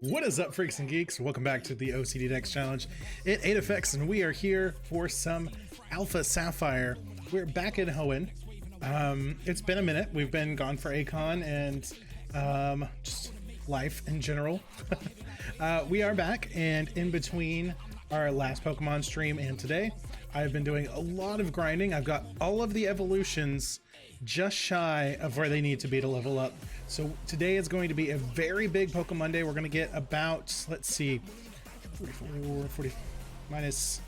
What is up, freaks and geeks? Welcome back to the OCD Dex Challenge at Aedifex, and we are here for some Alpha Sapphire. We're back in Hoenn. It's been a minute. We've been gone for Acon and just life in general. We are back, and in between our last Pokemon stream and today, I've been doing a lot of grinding. I've got all of the evolutions just shy of where they need to be to level up. So today is going to be a very big Pokemon day. We're going to get about, let's see, 44, 40, minus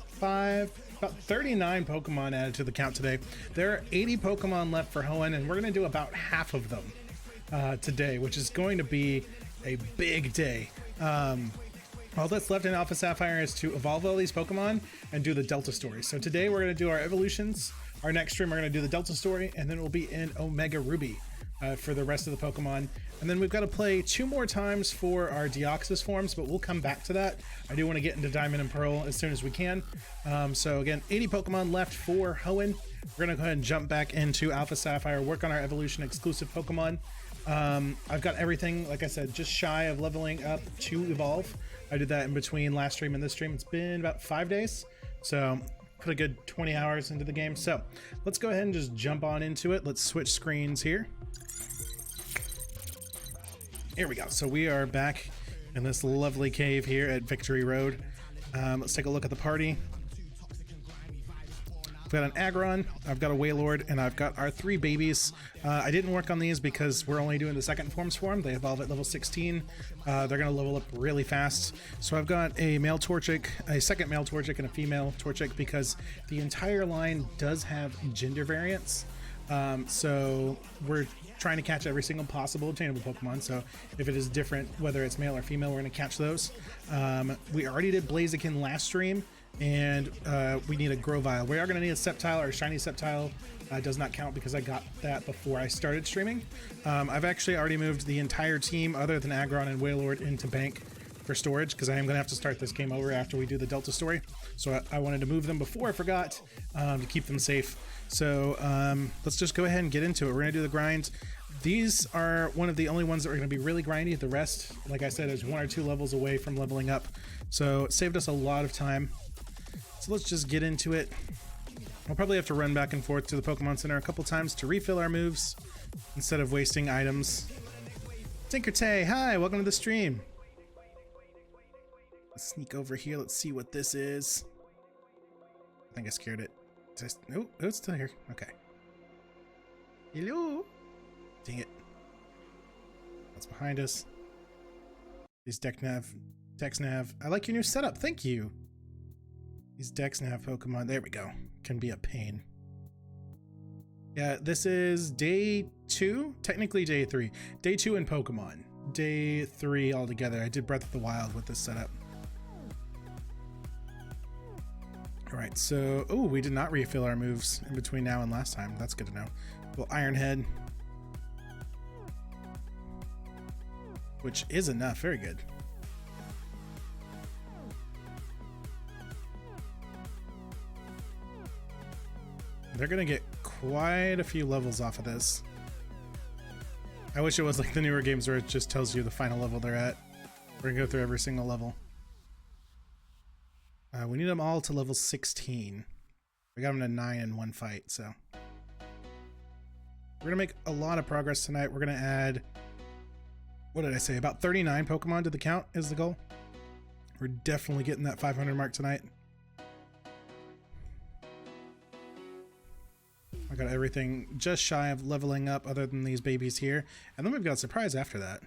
5, about 39 Pokemon added to the count today. There are 80 Pokemon left for Hoenn, and we're going to do about half of them today, which is going to be a big day. All that's left in Alpha Sapphire is to evolve all these Pokemon and do the Delta story. So today we're going to do our evolutions. Our next stream we're going to do the Delta story, and then we'll be in Omega Ruby for the rest of the Pokemon. And then we've got to play 2 more times for our Deoxys forms, but we'll come back to that. I do want to get into Diamond and Pearl as soon as we can. So again, 80 Pokemon left for Hoenn. We're going to go ahead and jump back into Alpha Sapphire, work on our evolution exclusive Pokemon. I've got everything, like I said, just shy of leveling up to evolve. I did that in between last stream and this stream. It's been about 5 days, so put a good 20 hours into the game. So let's go ahead and just jump on into it. Let's switch screens here. Here we go. So we are back in this lovely cave here at Victory Road. Let's take a look at the party. I've got an Aggron, I've got a Wailord, and I've got our 3 babies. I didn't work on these because we're only doing the second forms for them. They evolve at level 16. They're going to level up really fast. So I've got a male Torchic, a second male Torchic, and a female Torchic because the entire line does have gender variants. So we're trying to catch every single possible obtainable Pokemon. So if it is different, whether it's male or female, we're going to catch those. We already did Blaziken last stream, and we need a Grovyle. We are going to need a Sceptile. Or shiny Sceptile does not count because I got that before I started streaming. I've actually already moved the entire team other than Aggron and Wailord into bank for storage because I am going to have to start this game over after we do the Delta story. So I wanted to move them before I forgot to keep them safe. So let's just go ahead and get into it. We're going to do the grind. These are one of the only ones that are going to be really grindy. The rest, like I said, is 1 or 2 levels away from leveling up. So it saved us a lot of time. So let's just get into it. I'll probably have to run back and forth to the Pokemon Center a couple times to refill our moves instead of wasting items. Tinkertay, hi, welcome to the stream. Let's sneak over here. Let's see what this is. I think I scared it. Oh, it's still here. Okay. Hello. Dang it. That's behind us. These Dex Nav. I like your new setup. Thank you. These Dex Nav Pokemon. There we go. Can be a pain. Yeah, this is day 2. Technically day 3. Day 2 in Pokemon. Day 3 altogether. I did Breath of the Wild with this setup. Alright, so... Oh, we did not refill our moves in between now and last time. That's good to know. Well, Iron Head. Which is enough. Very good. They're going to get quite a few levels off of this. I wish it was like the newer games where it just tells you the final level they're at. We're going to go through every single level. We need them all to level 16. We got them to 9 in one fight, so. We're going to make a lot of progress tonight. We're going to add, what did I say, about 39 Pokemon to the count is the goal. We're definitely getting that 500 mark tonight. I got everything just shy of leveling up other than these babies here. And then we've got a surprise after that.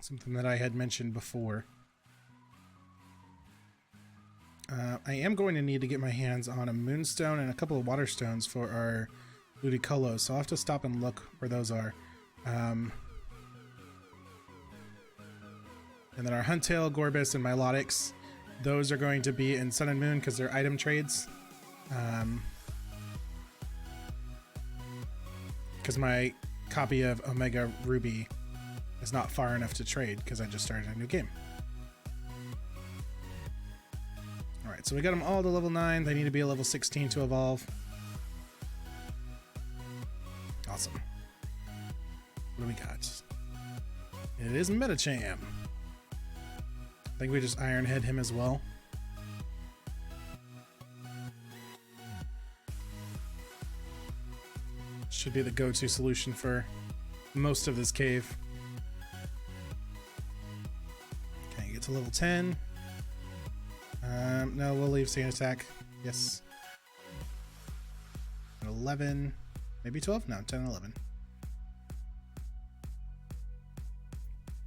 Something that I had mentioned before. I am going to need to get my hands on a Moonstone and a couple of Water Stones for our Ludicolo, so I'll have to stop and look where those are. And then our Huntail, Gorbis, and Milotics, those are going to be in Sun and Moon because they're item trades. Because my copy of Omega Ruby is not far enough to trade because I just started a new game. Alright, so we got them all to level 9. They need to be a level 16 to evolve. Awesome. What do we got? It is Metacham. I think we just Iron Head him as well. Should be the go-to solution for most of this cave. Okay, get to level 10. No, we'll leave Sand Attack. Yes. 11, maybe 12? No, 10 and 11.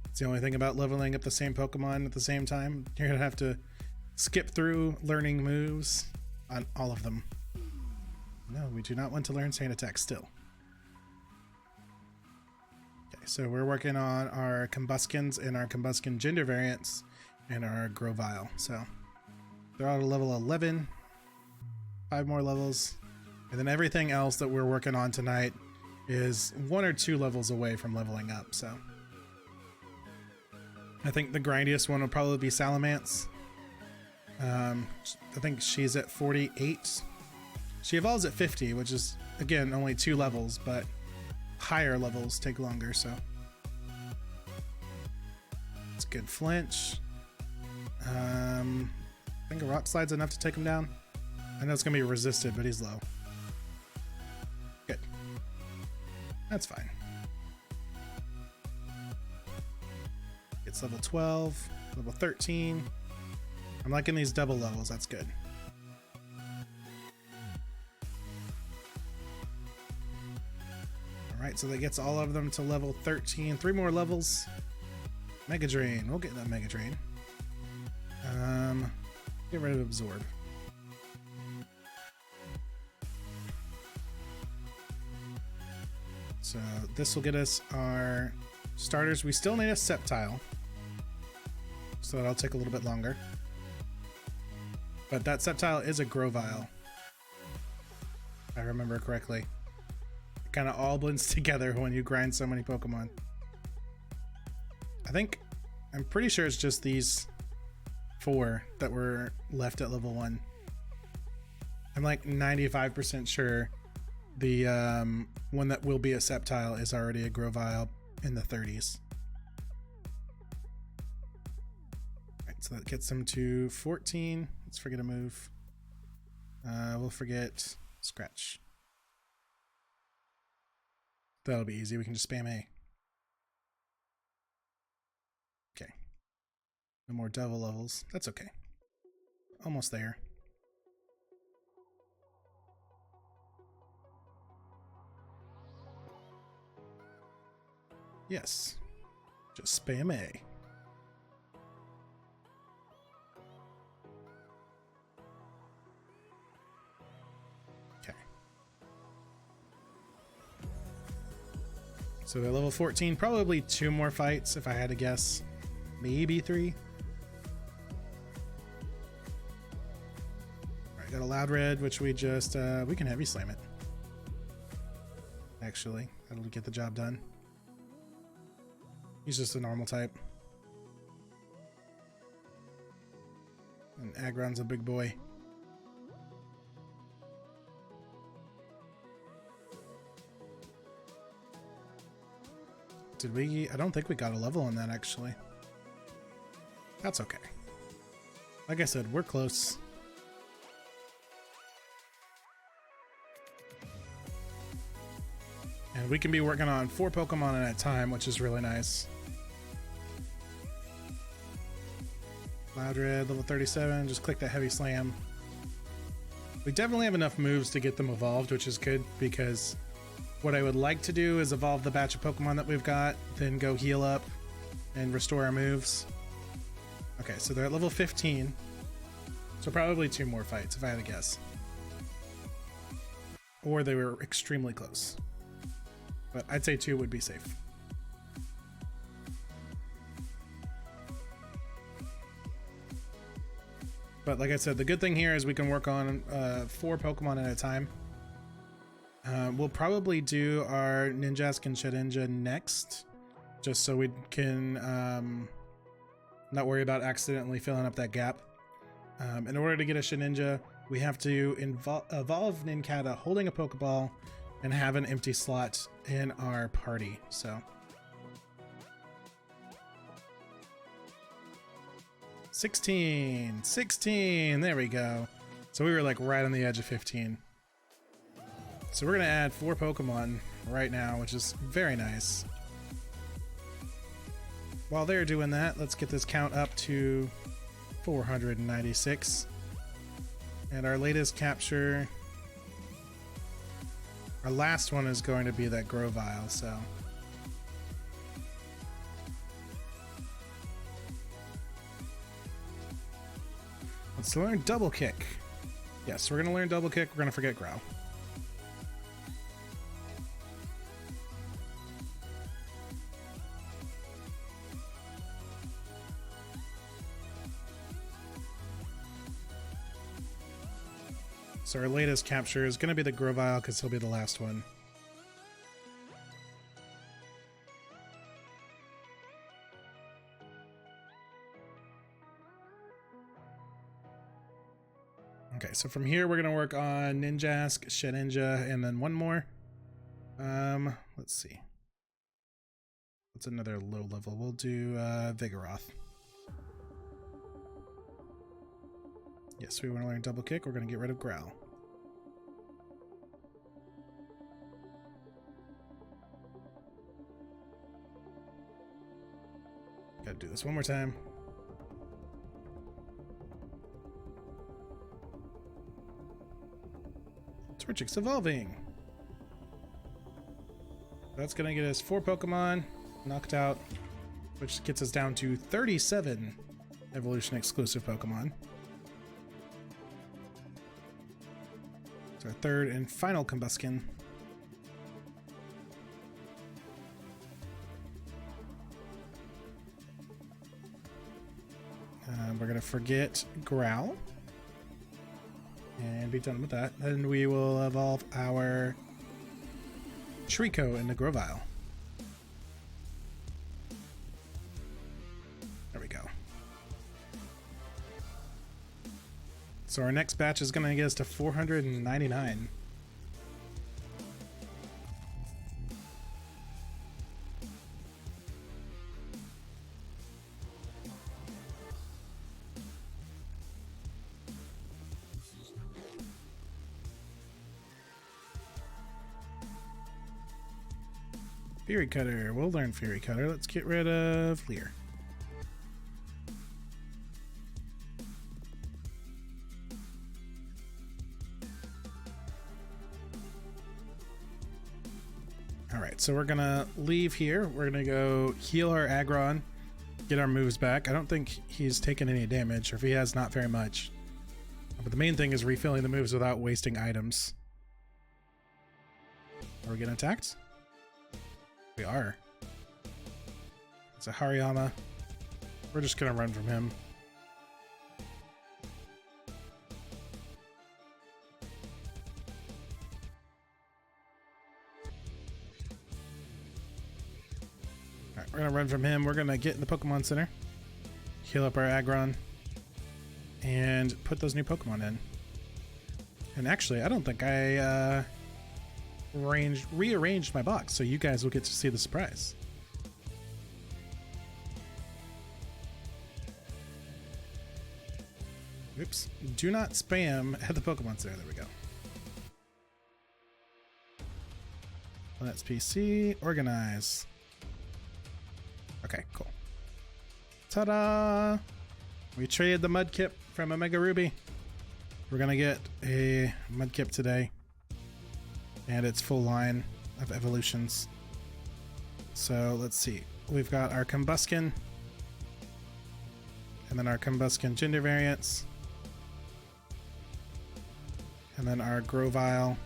It's the only thing about leveling up the same Pokemon at the same time. You're gonna have to skip through learning moves on all of them. No, we do not want to learn Sand Attack still. Okay, so we're working on our Combustions and our Combustion gender variants and our Grovyle. So they're all at level 11. 5 more levels. And then everything else that we're working on tonight is 1 or 2 levels away from leveling up. So I think the grindiest one will probably be Salamence. I think she's at 48. She evolves at 50, which is, again, only 2 levels, but higher levels take longer, so it's good flinch. I think a Rock Slide's enough to take him down. I know it's going to be resisted, but he's low. Good. That's fine. It's level 12, level 13. I'm liking these double levels. That's good. All right, so that gets all of them to level 13. 3 more levels. Mega Drain. We'll get that Mega Drain. Get rid of Absorb. So this will get us our starters. We still need a Sceptile, so that'll take a little bit longer. But that Sceptile is a Grovyle, if I remember correctly. It kind of all blends together when you grind so many Pokemon. I'm pretty sure it's just these 4 that were left at level 1. I'm like 95% sure the one that will be a Sceptile is already a Grovyle in the 30s. Alright, so that gets them to 14. Let's forget a move. We'll forget Scratch. That'll be easy. We can just spam A. Okay. No more double levels. That's okay. Almost there. Yes. Just spam A. Okay. So they're level 14. Probably 2 more fights if I had to guess. Maybe 3. Alright, got a Loud Red, which we just we can Heavy Slam it. Actually, that'll get the job done. He's just a normal type. And Aggron's a big boy. Did we? I don't think we got a level on that, actually. That's okay. Like I said, we're close. And we can be working on 4 Pokemon at a time, which is really nice. Loudred, level 37, just click that Heavy Slam. We definitely have enough moves to get them evolved, which is good, because what I would like to do is evolve the batch of Pokemon that we've got, then go heal up and restore our moves. Okay, so they're at level 15. So probably 2 more fights, if I had to guess. Or they were extremely close. But I'd say 2 would be safe. But like I said, the good thing here is we can work on 4 Pokemon at a time. We'll probably do our Ninjask and Shedinja next, just so we can not worry about accidentally filling up that gap. In order to get a Shedinja, we have to evolve Nincada holding a Pokeball and have an empty slot in our party. So 16, 16, there we go. So we were like right on the edge of 15. So we're gonna add 4 Pokemon right now, which is very nice. While they're doing that, let's get this count up to 496. And our latest capture, our last one is going to be that Grovyle, so. Let's learn Double Kick. Yes, we're gonna learn Double Kick, we're gonna forget Growl. So our latest capture is going to be the Grovyle because he'll be the last one. Okay, so from here we're going to work on Ninjask, Shedinja, and then one more. Let's see. What's another low level? We'll do Vigoroth. Yes, we want to learn Double Kick. We're going to get rid of Growl. Gotta do this one more time. Torchic's evolving. That's going to get us 4 Pokemon knocked out, which gets us down to 37 evolution exclusive Pokemon. It's our third and final Combuskin. We're going to forget Growl and be done with that. Then we will evolve our Trico into Grovyle. There we go. So our next batch is going to get us to 499. Fury Cutter. We'll learn Fury Cutter. Let's get rid of Leer. Alright, so we're gonna leave here. We're gonna go heal our Aggron, get our moves back. I don't think he's taken any damage, or if he has, not very much. But the main thing is refilling the moves without wasting items. Are we getting attacked? We are. It's a Hariyama. We're just gonna run from him. Alright, we're gonna run from him. We're gonna get in the Pokemon Center, heal up our Aggron, and put those new Pokemon in. And actually, I don't think I rearranged my box, so you guys will get to see the surprise. Oops. Do not spam at the Pokemon Center. There we go. Let's PC. Organize. Okay, cool. Ta-da! We traded the Mudkip from Omega Ruby. We're gonna get a Mudkip today. And its full line of evolutions. So let's see. We've got our Combuskin. And then our Combuskin gender variants. And then our Grovyle.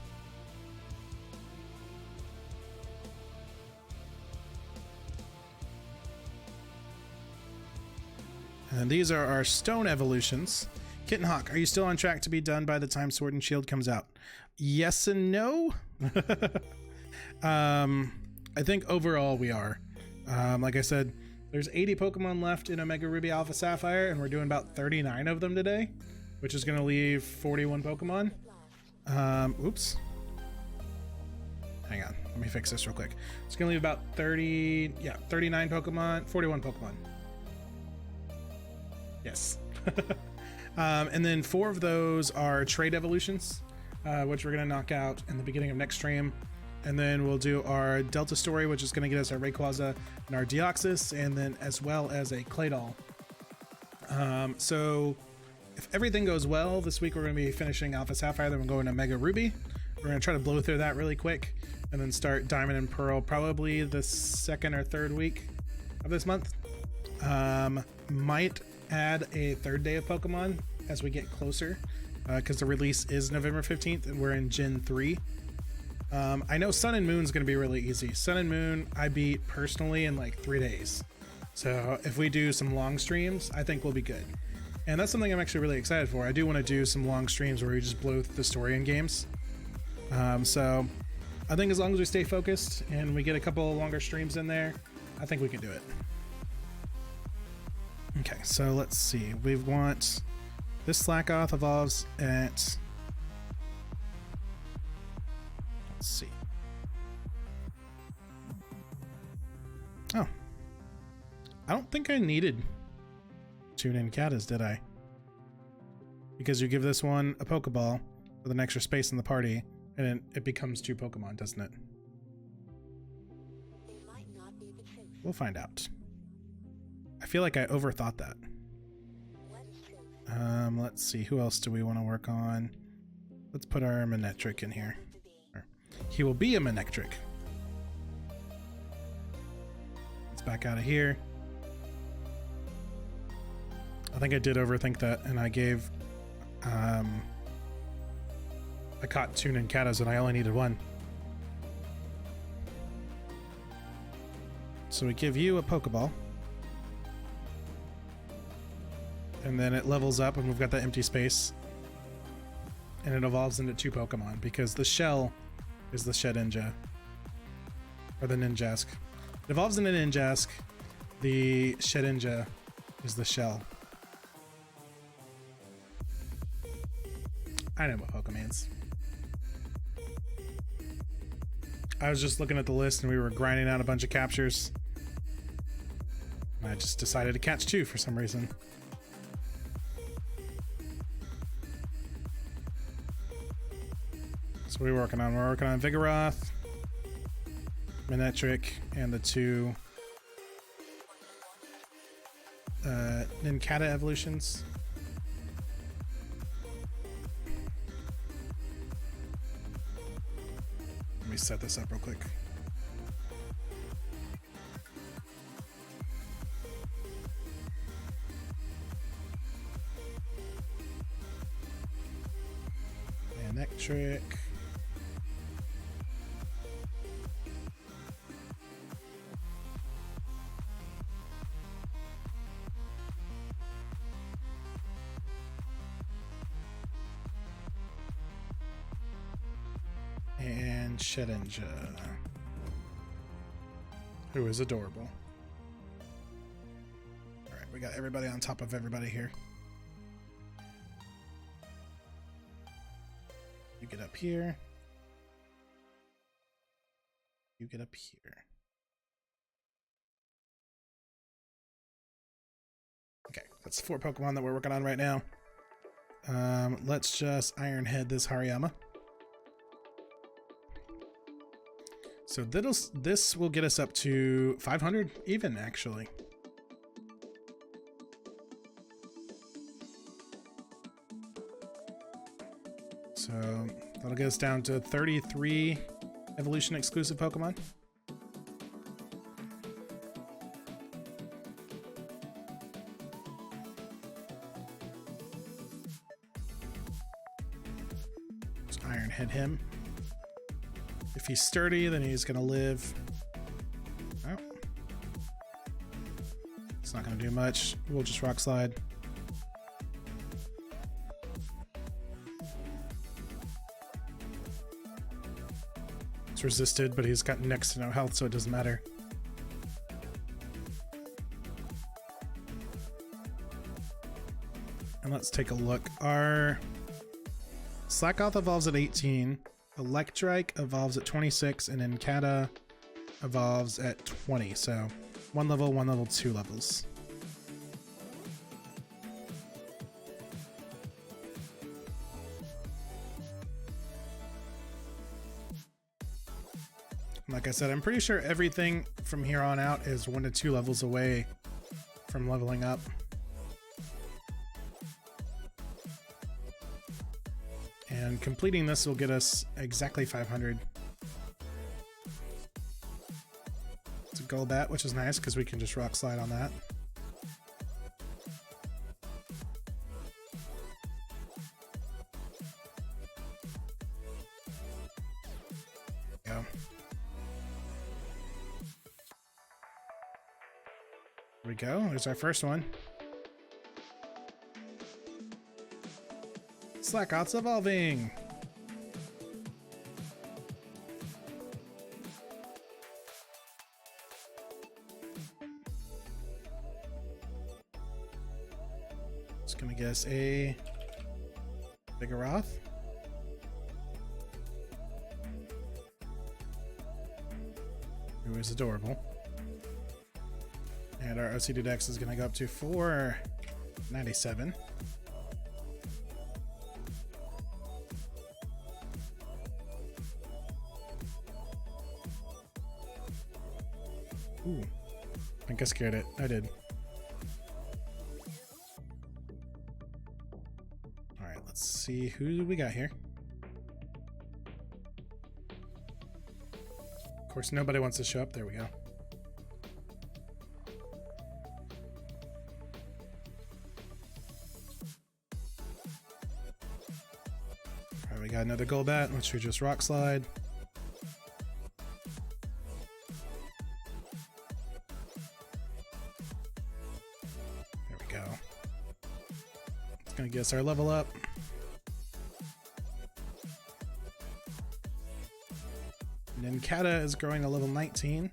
And these are our stone evolutions. Kitten Hawk, are you still on track to be done by the time Sword and Shield comes out? Yes and no. I think overall we are. Like I said, there's 80 Pokemon left in Omega Ruby Alpha Sapphire, and we're doing about 39 of them today, which is going to leave 41 Pokemon. Oops. Hang on, let me fix this real quick. It's going to leave about 39 Pokemon, 41 Pokemon. Yes. And then 4 of those are trade evolutions, which we're going to knock out in the beginning of next stream. And then we'll do our Delta story, which is going to get us our Rayquaza and our Deoxys, and then as well as a Claydol. So if everything goes well, this week we're going to be finishing Alpha Sapphire, then we'll go into Mega Ruby. We're going to try to blow through that really quick, and then start Diamond and Pearl probably the 2nd or 3rd week of this month. Might add a 3rd day of Pokemon as we get closer, because the release is November 15th and we're in Gen 3. I know Sun and Moon's going to be really easy. Sun and Moon I beat personally in like 3 days. So if we do some long streams, I think we'll be good. And that's something I'm actually really excited for. I do want to do some long streams where we just blow through the story in games. So I think as long as we stay focused and we get a couple longer streams in there, I think we can do it. Okay, so let's see. We want this Slackoth evolves at... Let's see. Oh. I don't think I needed 2 Ninkatas, did I? Because you give this one a Pokeball with an extra space in the party, and it becomes 2 Pokemon, doesn't it? We'll find out. I feel like I overthought that. Let's see. Who else do we want to work on? Let's put our Manectric in here. He will be a Manectric. Let's back out of here. I think I did overthink that, and I gave... I caught 2 Ninkatas and I only needed 1. So we give you a Pokeball. And then it levels up and we've got that empty space. And it evolves into 2 Pokemon because the shell is the Shedinja. Or the Ninjask. It evolves into Ninjask. The Shedinja is the shell. I know what Pokemans. I was just looking at the list and we were grinding out a bunch of captures. And I just decided to catch 2 for some reason. So what are we working on? We're working on Vigoroth, Manectric, and the 2 Ninkata evolutions. Let me set this up real quick. Manectric. And Shedinja, who is adorable. All right, we got everybody on top of everybody here. You get up here. You get up here. Okay, that's 4 Pokemon that we're working on right now. Let's just Iron Head this Hariyama. So this will get us up to 500 even, actually. So that'll get us down to 33 evolution exclusive Pokemon. Let's Iron Head him. If he's sturdy, then he's gonna live. Oh. It's not gonna do much. We'll just Rock Slide. It's resisted, but he's got next to no health, so it doesn't matter. And let's take a look. Our Slackoth evolves at 18. Electrike evolves at 26, and Ninkata evolves at 20. So 1 level, 2 levels. Like I said, I'm pretty sure everything from here on out is 1 to 2 levels away from leveling up. And completing this will get us exactly 500. It's a gold bat, which is nice because we can just rock slide on that. Go. Here we go. There's our first one. Slackoth's evolving. Just gonna guess a Vigoroth. Who is adorable. And our OCD Dex is gonna go up to 497. Ooh, I think I scared it. I did. All right, let's see who we got here. Of course, nobody wants to show up. There we go. All right, we got another Golbat, which we just rock slide. Gonna guess our level up. Nincada is growing to level 19.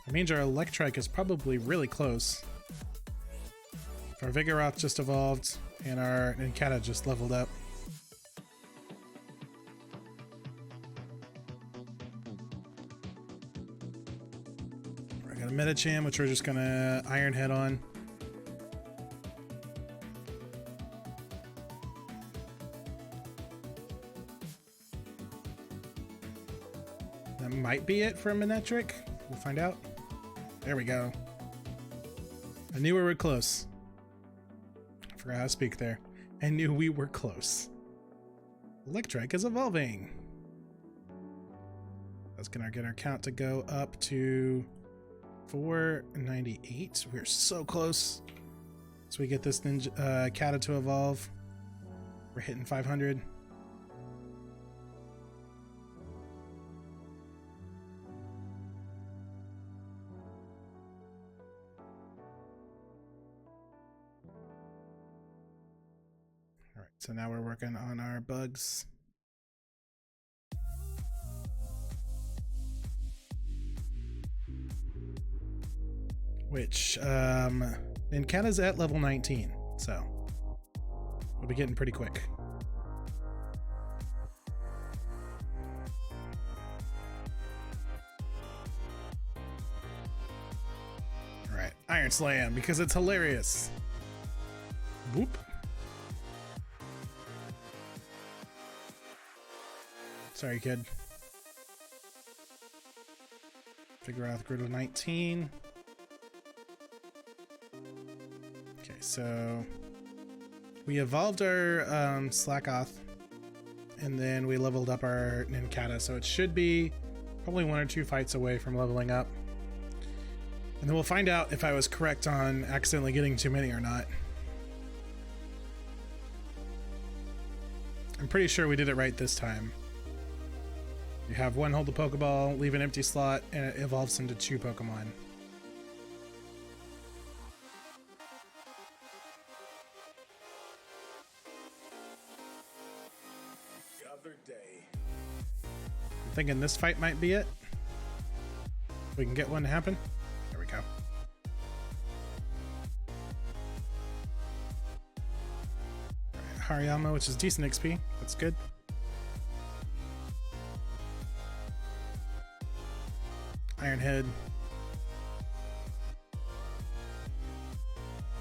That means our Electrike is probably really close. Our Vigoroth just evolved, and our Nincada just leveled up. I got a Medicham, which we're just gonna Iron Head on. That might be it for a Manectric. We'll find out. There we go. I knew we were close. I forgot how to speak there. I knew we were close. Electrike is evolving. That's gonna get our count to go up to 498. We're so close. So we get this Cata to evolve. We're hitting 500. So now we're working on our bugs. Which, Nincada's at level 19, so we'll be getting pretty quick. All right, Iron Slam, because it's hilarious. Boop. Sorry, kid. Vigoroth grew to 19. Okay, so we evolved our Slackoth, and then we leveled up our Nincada, so it should be probably 1 or 2 fights away from leveling up. And then we'll find out if I was correct on accidentally getting too many or not. I'm pretty sure we did it right this time. You have 1 hold the Pokeball, leave an empty slot, and it evolves into 2 Pokemon. I'm thinking this fight might be it. We can get one to happen. There we go. All right, Hariyama, which is decent XP. That's good. Iron Head.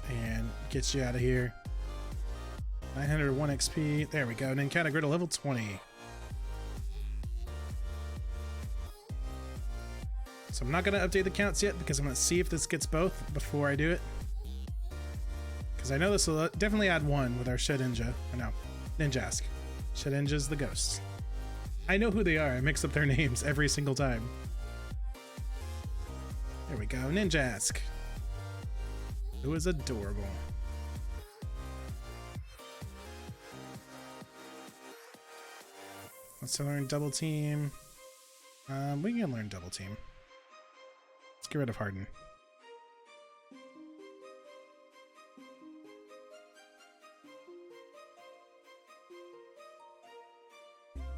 And gets you out of here. 901 XP. There we go. Nincada grew to level 20. So I'm not going to update the counts yet because I'm going to see if this gets both before I do it. Because I know this will definitely add one with our Shedinja. I know. Ninjask. Shedinja's the ghosts. I know who they are. I mix up their names every single time. There we go. Ninjask. Who is adorable. Let's learn double team. We can learn double team. Let's get rid of Harden.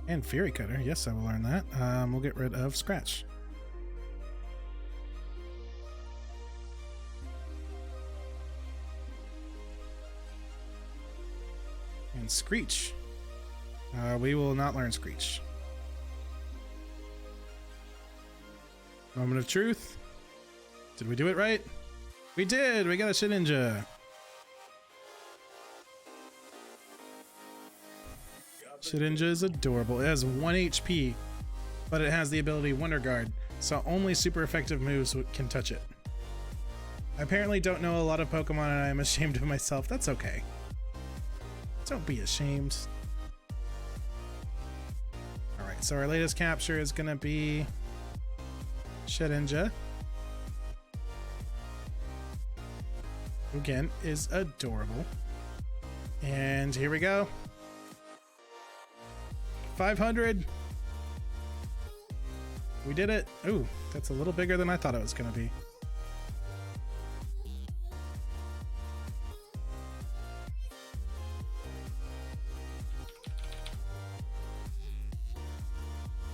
And Fury Cutter. Yes, I will learn that. We'll get rid of Scratch. And Screech. We will not learn Screech. Moment of truth. Did we do it right? We did! We got a Shedinja. Shedinja is adorable. It has 1 HP, but it has the ability Wonder Guard, so only super effective moves can touch it. I apparently don't know a lot of Pokemon and I am ashamed of myself. That's okay. Don't be ashamed. Alright, so our latest capture is gonna be Shedinja. Who again is adorable. And here we go. 500. We did it. Ooh, that's a little bigger than I thought it was gonna be.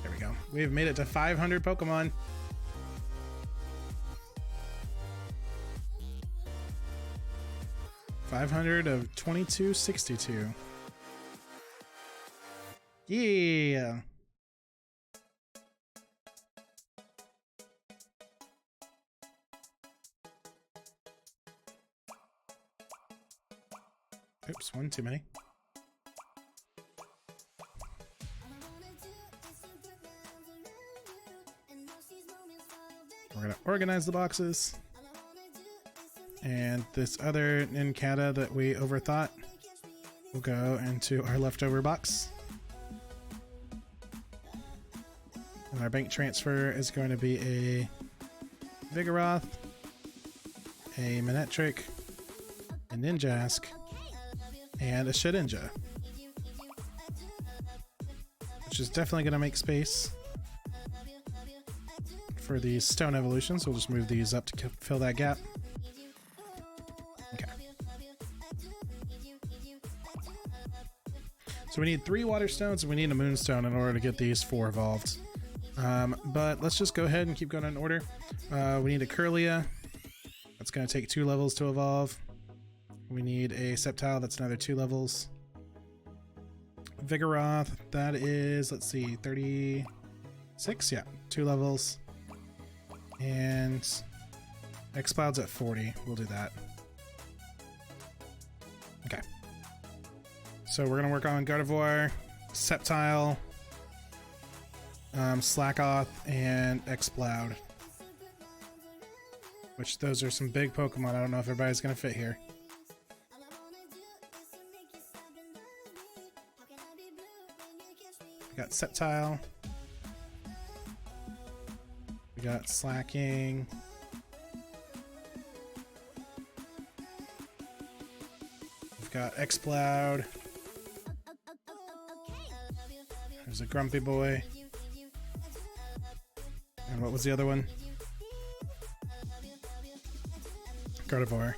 There we go. We've made it to 500 Pokemon. $500 of 2262. Yeah. Oops, one too many. We're gonna organize the boxes. And this other Nincada that we overthought will go into our leftover box. And our bank transfer is going to be a Vigoroth, a Manectric, a Ninjask, and a Shedinja. Which is definitely going to make space for these stone evolutions. We'll just move these up to fill that gap. Okay. So we need 3 water stones and we need a moonstone in order to get these 4 evolved. But let's just go ahead and keep going in order. We need a Curlia. That's going to take 2 levels to evolve. We need a Sceptile. That's another 2 levels. Vigoroth. That is, let's see, 36? Yeah, 2 levels. And X-Cloud's at 40. We'll do that. Okay. So we're going to work on Gardevoir, Sceptile, Slackoth, and X-Cloud. Which those are some big Pokemon. I don't know if everybody's going to fit here. We got Sceptile. We got Slacking. We've got X-Cloud. There's a Grumpy Boy. And what was the other one? Gardevoir.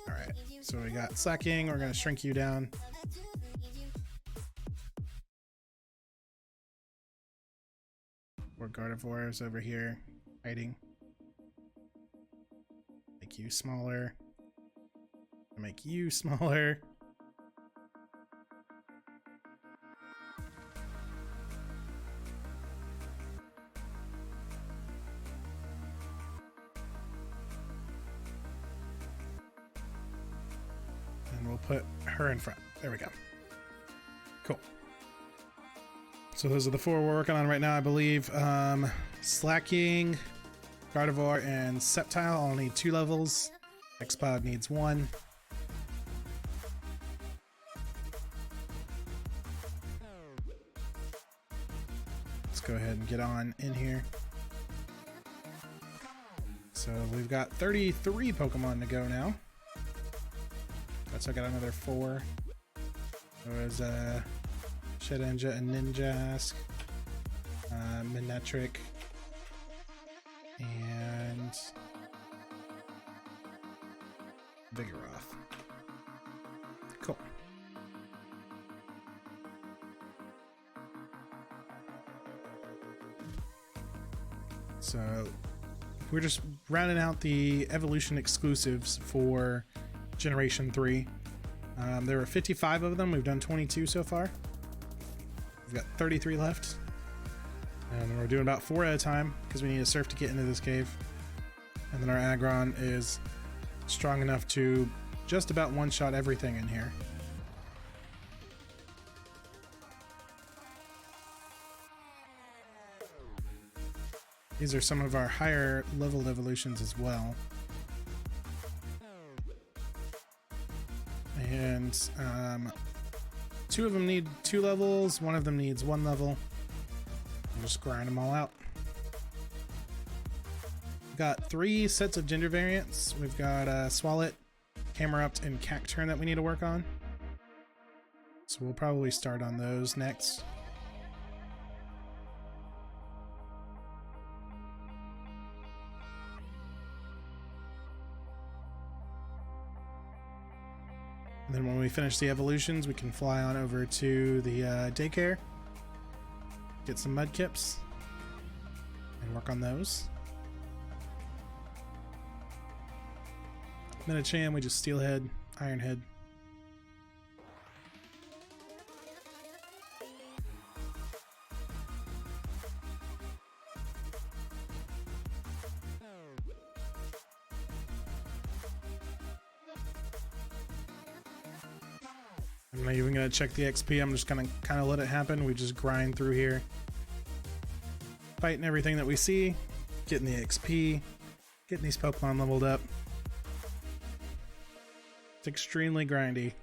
Alright, so we got Slacking. We're going to shrink you down. Or Gardevoir is over here hiding. Make you smaller. Make you smaller. put her in front. There we go. Cool. So those are the 4 we're working on right now, I believe. Slacking, Gardevoir, and Sceptile all need 2 levels. Expod needs 1. Let's go ahead and get on in here. So we've got 33 Pokemon to go now. So I got another 4. There was Shedinja and Ninjask, Manectric, and Vigoroth. Cool. So we're just rounding out the evolution exclusives for Generation 3. There were 55 of them. We've done 22 so far. We've got 33 left. And we're doing about 4 at a time because we need a surf to get into this cave. And then our Aggron is strong enough to just about one-shot everything in here. These are some of our higher level evolutions as well. And 2 of them need 2 levels, 1 of them needs 1 level. We'll just grind them all out. We've got 3 sets of gender variants. We've got Swalot, Camerupt, and Cacturn that we need to work on. So we'll probably start on those next. And then when we finish the evolutions, we can fly on over to the daycare, get some mudkips, and work on those. Medicham, we just Steelhead, Ironhead. I'm not even gonna check the XP. I'm just gonna kind of let it happen. We just grind through here, fighting everything that we see, getting the XP, getting these Pokemon leveled up. It's extremely grindy,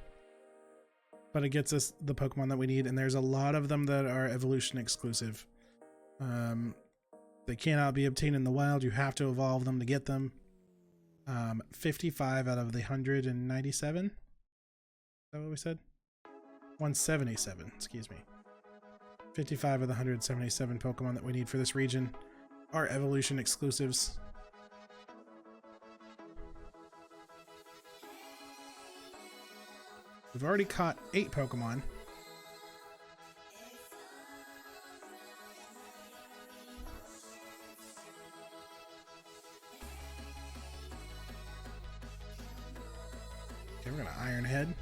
but it gets us the Pokemon that we need, and there's a lot of them that are evolution exclusive. They cannot be obtained in the wild. You have to evolve them to get them. 55 out of the 197. Is that what we said? 177, excuse me. 55 of the 177 Pokemon that we need for this region are evolution exclusives. We've already caught 8 Pokemon. Okay, we're gonna Ironhead.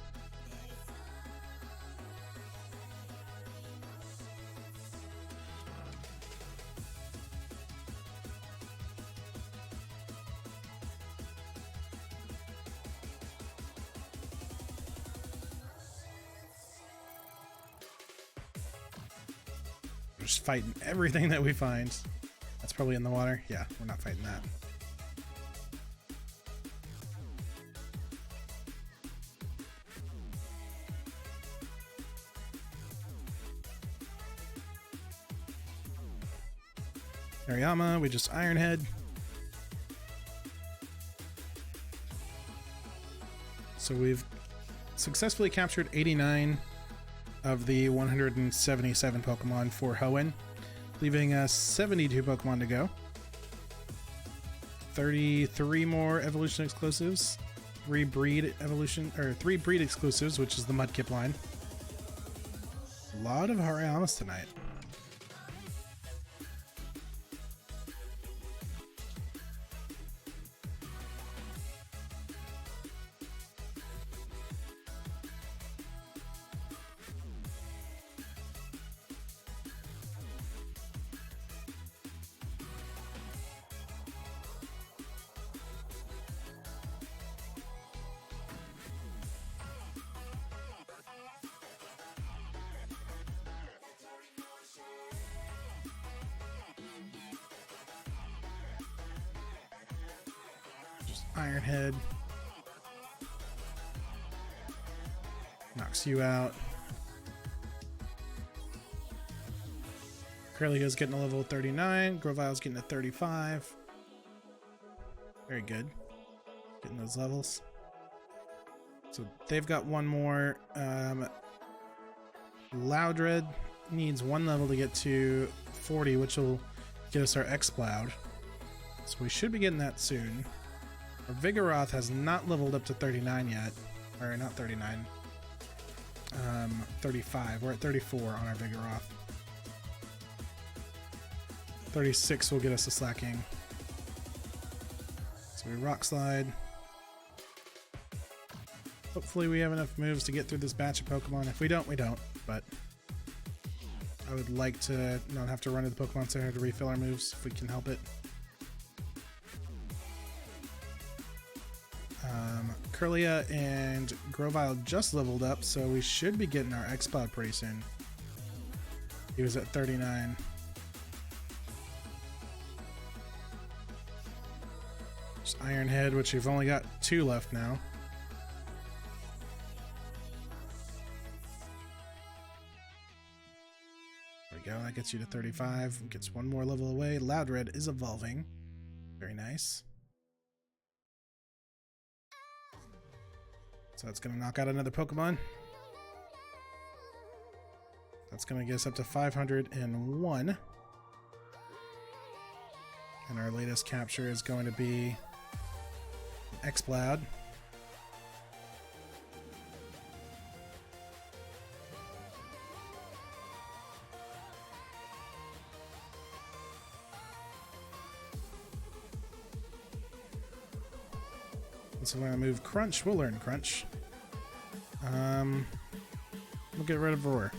Just fighting everything that we find. That's probably in the water. Yeah, we're not fighting that. Hariyama, we just Ironhead. So we've successfully captured 89 of the 177 Pokemon for Hoenn, leaving us 72 Pokemon to go. 33 more evolution exclusives, 3 breed exclusives, which is the Mudkip line. A lot of Harayamas tonight. Ironhead knocks you out. Curly's getting a level 39. Grovile's getting a 35. Very good. Getting those levels. So they've got one more. Loudred needs one level to get to 40, which will get us our X-Cloud. So we should be getting that soon. Our Vigoroth has not leveled up to 39 yet. Or not 39. 35. We're at 34 on our Vigoroth. 36 will get us a Slacking. So we Rock Slide. Hopefully we have enough moves to get through this batch of Pokemon. If we don't, we don't. But I would like to not have to run to the Pokemon Center to refill our moves if we can help it. Curlia and Grovyle just leveled up, so we should be getting our X-Cloud pretty soon. He was at 39. Just Ironhead, which we've only got 2 left now. There we go, that gets you to 35. Gets one more level away. Loudred is evolving. Very nice. So that's going to knock out another Pokemon. That's going to get us up to 501. And our latest capture is going to be X-Cloud. So when I move Crunch, we'll learn Crunch. We'll get rid of Roar.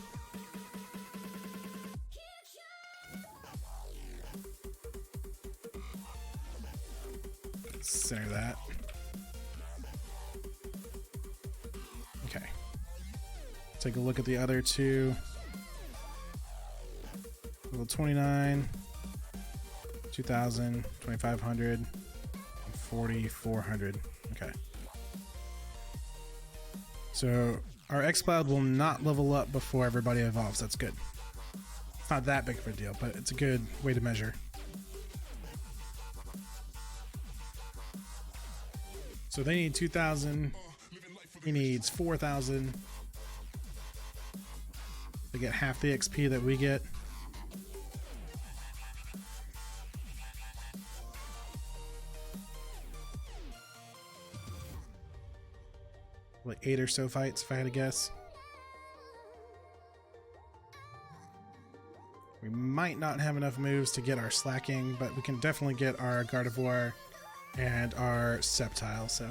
Center that. Okay. Take a look at the other two. Level 29, 2000, 2500, 4400. Okay. So our X-Cloud will not level up before everybody evolves. That's good. It's not that big of a deal, but it's a good way to measure. So they need 2000. He needs 4000 to get half the XP that we get. Like 8 or so fights, if I had to guess. We might not have enough moves to get our Slacking, but we can definitely get our Gardevoir and our Sceptile, so.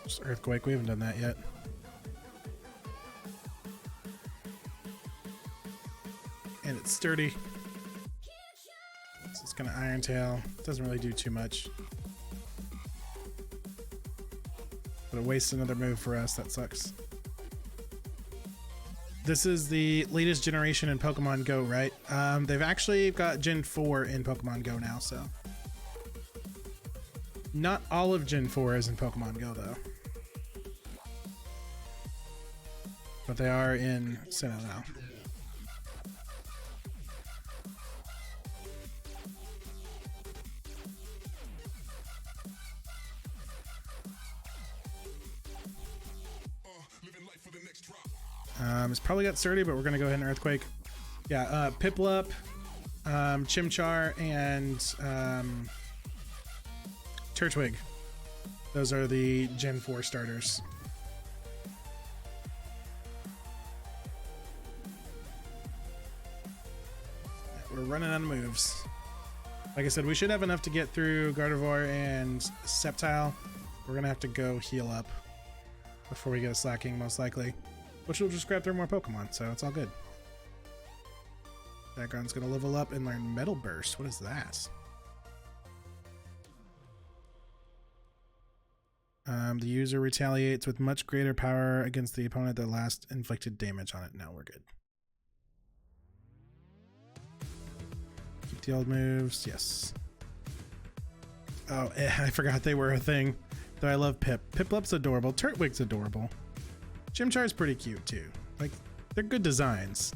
Just Earthquake, we haven't done that yet. And it's sturdy. So it's gonna Iron Tail. Doesn't really do too much. But it wastes another move for us. That sucks. This is the latest generation in Pokemon Go, right? They've actually got Gen 4 in Pokemon Go now, so. Not all of Gen 4 is in Pokemon Go, though. But they are in Sinnoh now. It's probably got Sturdy, but we're going to go ahead and Earthquake. Yeah, Piplup, Chimchar, and Turtwig. Those are the Gen 4 starters. We're running out of moves. Like I said, we should have enough to get through Gardevoir and Sceptile. We're going to have to go heal up before we get a Slacking, most likely. Which will just grab 3 more Pokemon, so it's all good. Background's gonna level up and learn Metal Burst. What is that? The user retaliates with much greater power against the opponent that last inflicted damage on it. Now we're good. Keep the old moves. Yes. Oh, I forgot they were a thing. Though I love Pip. Piplup's adorable. Turtwig's adorable. Chimchar's pretty cute too. Like, they're good designs.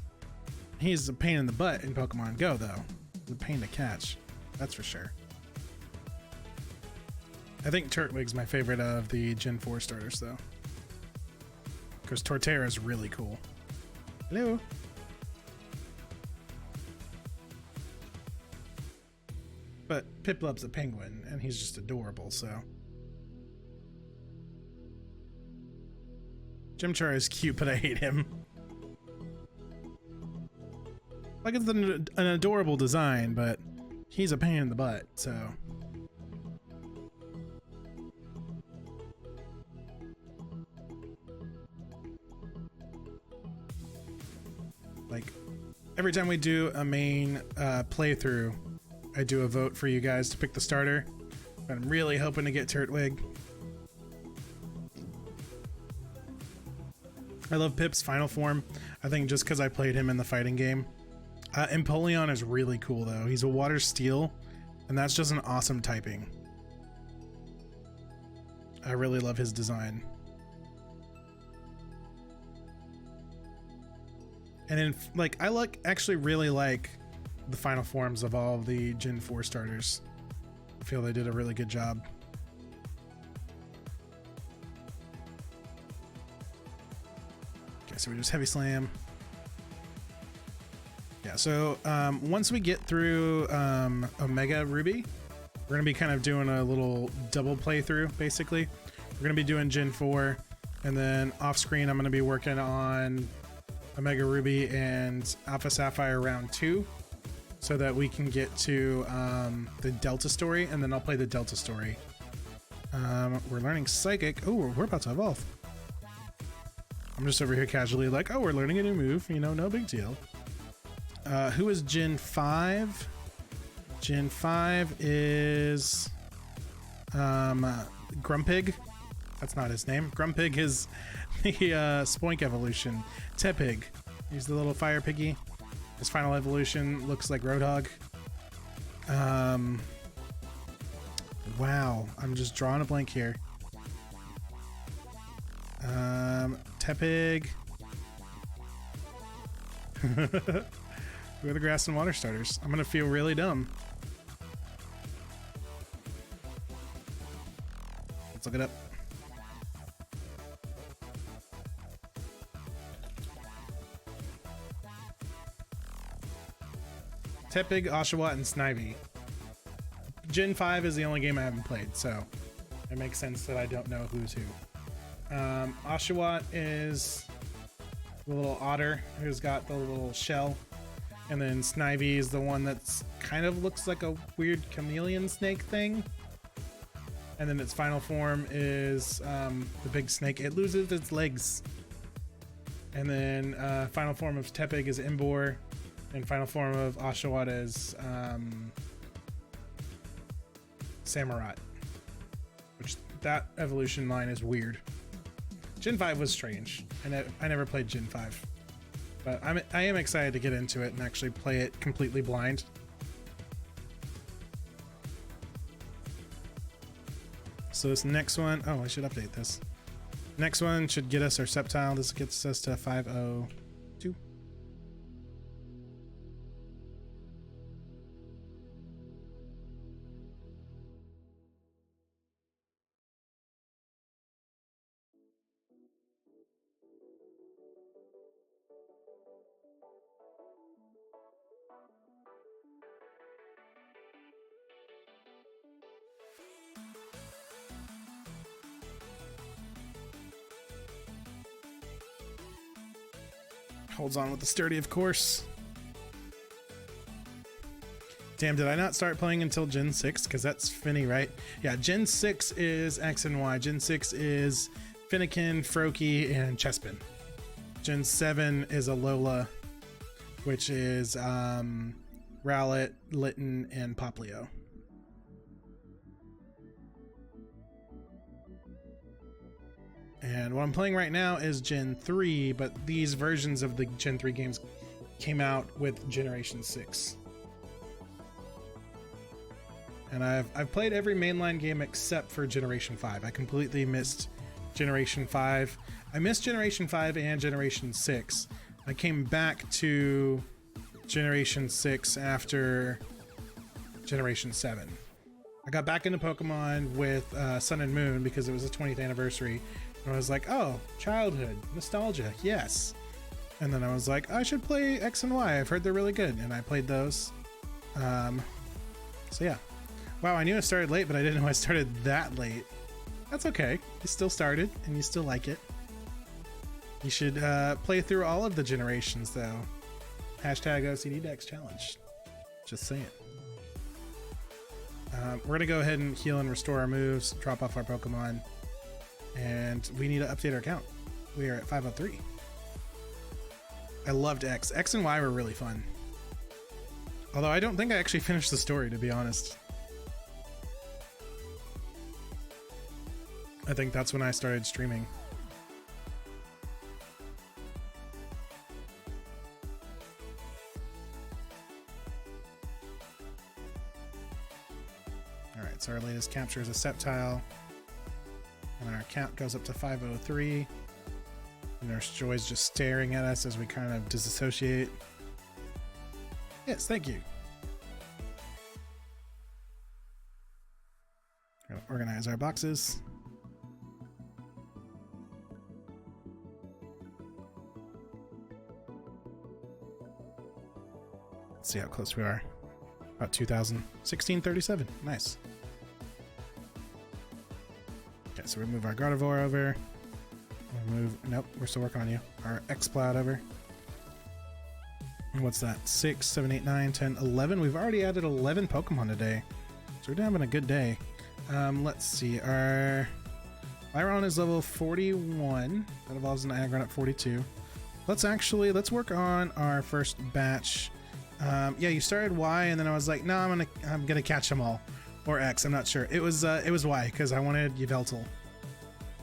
He's a pain in the butt in Pokemon Go though. He's a pain to catch. That's for sure. I think Turtwig's my favorite of the Gen 4 starters though. Because Torterra is really cool. Hello. But Piplup's a penguin and he's just adorable, so. Chimchar is cute, but I hate him. Like, it's an adorable design, but he's a pain in the butt, so. Like, every time we do a main playthrough, I do a vote for you guys to pick the starter. I'm really hoping to get Turtwig. I love Pip's final form. I think just because I played him in the fighting game. Empoleon is really cool though. He's a water steel, and that's just an awesome typing. I really love his design. And then, like, I actually really like the final forms of all of the Gen 4 starters. I feel they did a really good job. Okay, so we just Heavy Slam. Yeah, so once we get through Omega Ruby, we're going to be kind of doing a little double playthrough, basically. We're going to be doing Gen 4, and then off screen I'm going to be working on Omega Ruby and Alpha Sapphire round 2, so that we can get to the Delta story, and then I'll play the Delta story. We're learning Psychic. Oh, we're about to evolve. I'm just over here casually like, oh, we're learning a new move, you know, no big deal. Who is Gen 5? Gen 5 is Grumpig. That's not his name. Grumpig is the Spoink evolution. Tepig. He's the little fire piggy. His final evolution looks like Roadhog. Wow, I'm just drawing a blank here. Tepig. Who are the grass and water starters? I'm gonna feel really dumb. Let's look it up. Tepig, Oshawott, and Snivy. Gen 5 is the only game I haven't played, so it makes sense that I don't know who's who. Oshawott is the little otter who's got the little shell, and then Snivy is the one that's kind of looks like a weird chameleon snake thing. And then its final form is the big snake. It loses its legs. And then final form of Tepig is Imbor, and final form of Oshawott is Samurott, which that evolution line is weird. Gen 5 was strange, and I never played Gen 5, but I am excited to get into it and actually play it completely blind. So this next one, oh, I should update this. Next one should get us our Sceptile. This gets us to 502. Holds on with the sturdy, of course. Damn, did I not start playing until Gen 6? Because that's Finny, right? Yeah, Gen 6 is X and Y. Gen 6 is Finnegan, Froakie, and Chespin. Gen 7 is Alola, which is Rowlet, Litten, and Poplio. And what I'm playing right now is Gen 3, but these versions of the Gen 3 games came out with Generation 6. And I've played every mainline game except for Generation 5. I completely missed Generation 5. I missed Generation 5 and Generation 6. I came back to Generation 6 after Generation 7. I got back into Pokemon with Sun and Moon because it was the 20th anniversary. And I was like, oh, childhood, nostalgia, yes. And then I was like, I should play X and Y. I've heard they're really good. And I played those. So yeah. Wow, I knew I started late, but I didn't know I started that late. That's okay. You still started, and you still like it. You should play through all of the generations, though. Hashtag OCD Dex Challenge. Just saying. We're going to go ahead and heal and restore our moves, drop off our Pokemon, and we need to update our count. We are at 503. I loved X. X and Y were really fun. Although I don't think I actually finished the story, to be honest. I think that's when I started streaming. Alright, so our latest capture is a Sceptile. And our count goes up to 503. And Nurse Joy's just staring at us as we kind of disassociate. Yes, thank you. We're gonna organize our boxes. Let's see how close we are. About 2,000. 1637. Nice. Okay, so we move our Gardevoir over. We'll move. Nope, we're still working on you. Our X-Cloud over. What's that? 6, 7, 8, 9, 10, 11. We've already added 11 Pokemon today. So we're having a good day. Let's see. Our Byron is level 41. That evolves into Aggron at 42. Let's work on our first batch. Yeah, you started Y, and then I was like, no, I'm gonna catch them all, or X. I'm not sure. It was Y because I wanted Yveltal,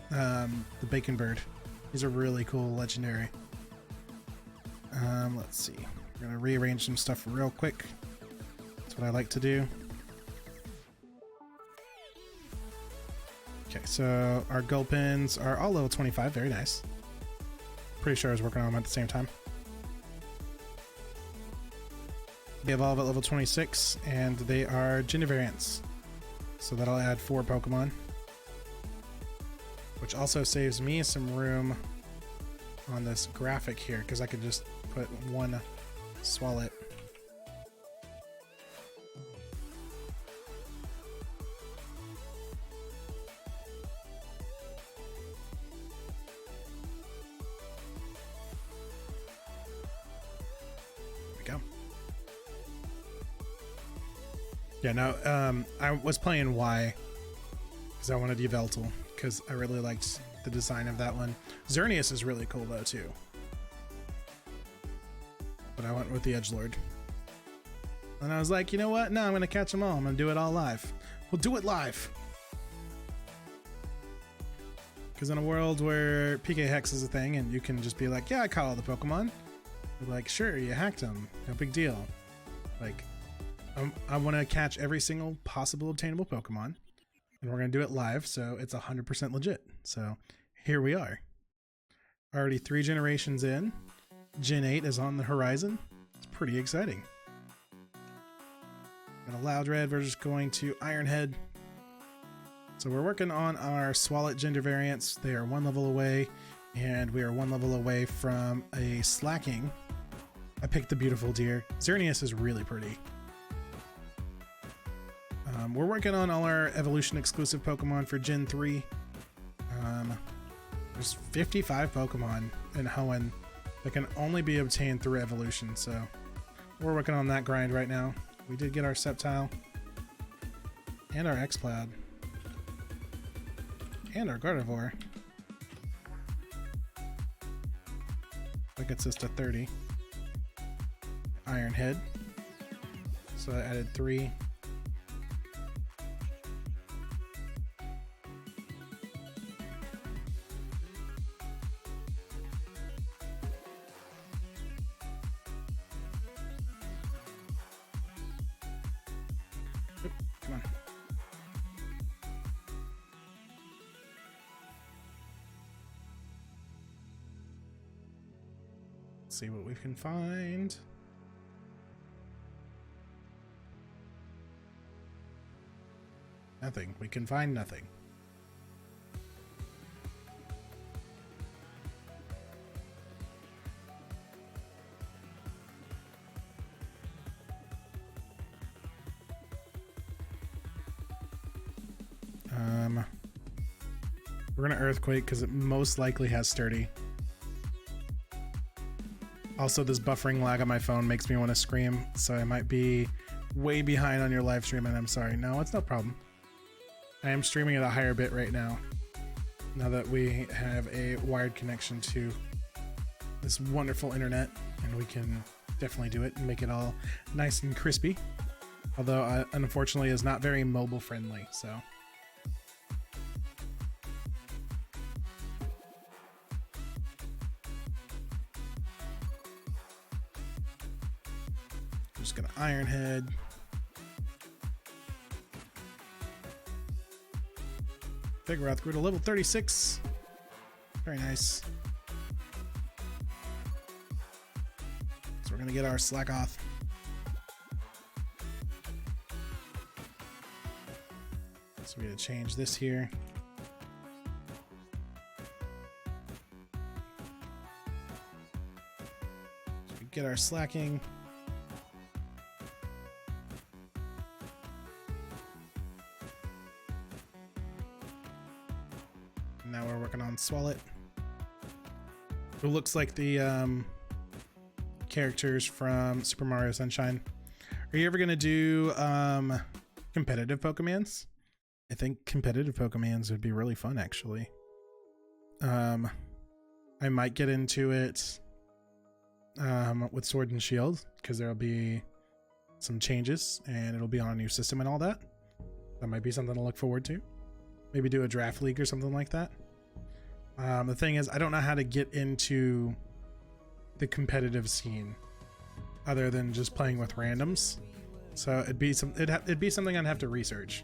the Bacon Bird. He's a really cool legendary. Let's see. We're gonna rearrange some stuff real quick. That's what I like to do. Okay, so our Gulpins are all level 25. Very nice. Pretty sure I was working on them at the same time. They evolve at level 26, and they are gender variants. So that'll add 4 Pokemon. Which also saves me some room on this graphic here, because I could just put one Swalot. Yeah, no, I was playing Y because I wanted Yveltal because I really liked the design of that one. Xerneas is really cool though too. But I went with the Edgelord. And I was like, you know what? No, I'm going to catch them all. I'm going to do it all live. We'll do it live. Because in a world where PK Hex is a thing and you can just be like, yeah, I caught all the Pokemon. You're like, sure, you hacked them. No big deal. Like, I want to catch every single possible obtainable Pokemon, and we're going to do it live, so it's 100% legit. So here we are. Already 3 generations in. Gen 8 is on the horizon. It's pretty exciting. Got a Loudred versus going to Ironhead. So we're working on our Swalot gender variants. They are 1 level away, and we are 1 level away from a Slacking. I picked the beautiful deer. Xerneas is really pretty. We're working on all our evolution exclusive Pokemon for Gen 3. There's 55 Pokemon in Hoenn that can only be obtained through evolution, so we're working on that grind right now. We did get our Sceptile and our X-Cloud and our Gardevoir. That gets us to 30. Ironhead. So I added 3. see what we can find. Nothing. We can find nothing. We're gonna earthquake because it most likely has sturdy. Also, this buffering lag on my phone makes me want to scream, so I might be way behind on your live stream, and I'm sorry. No, it's no problem. I am streaming at a higher bit right now that we have a wired connection to this wonderful internet, and we can definitely do it and make it all nice and crispy. Although, unfortunately, is not very mobile friendly, so. I'm just gonna iron head. Vigoroth grew to level 36. Very nice. So we're gonna get our slack off. So we gotta change this here. So we get our slacking. Now we're working on Swallet, who looks like the characters from Super Mario Sunshine. Are you ever gonna do competitive Pokemons? I think competitive Pokemons would be really fun, actually. I might get into it with Sword and Shield because there'll be some changes and it'll be on a new system and all that. That might be something to look forward to. Maybe do a draft league or something like that. The thing is, I don't know how to get into the competitive scene other than just playing with randoms. So it'd be something I'd have to research.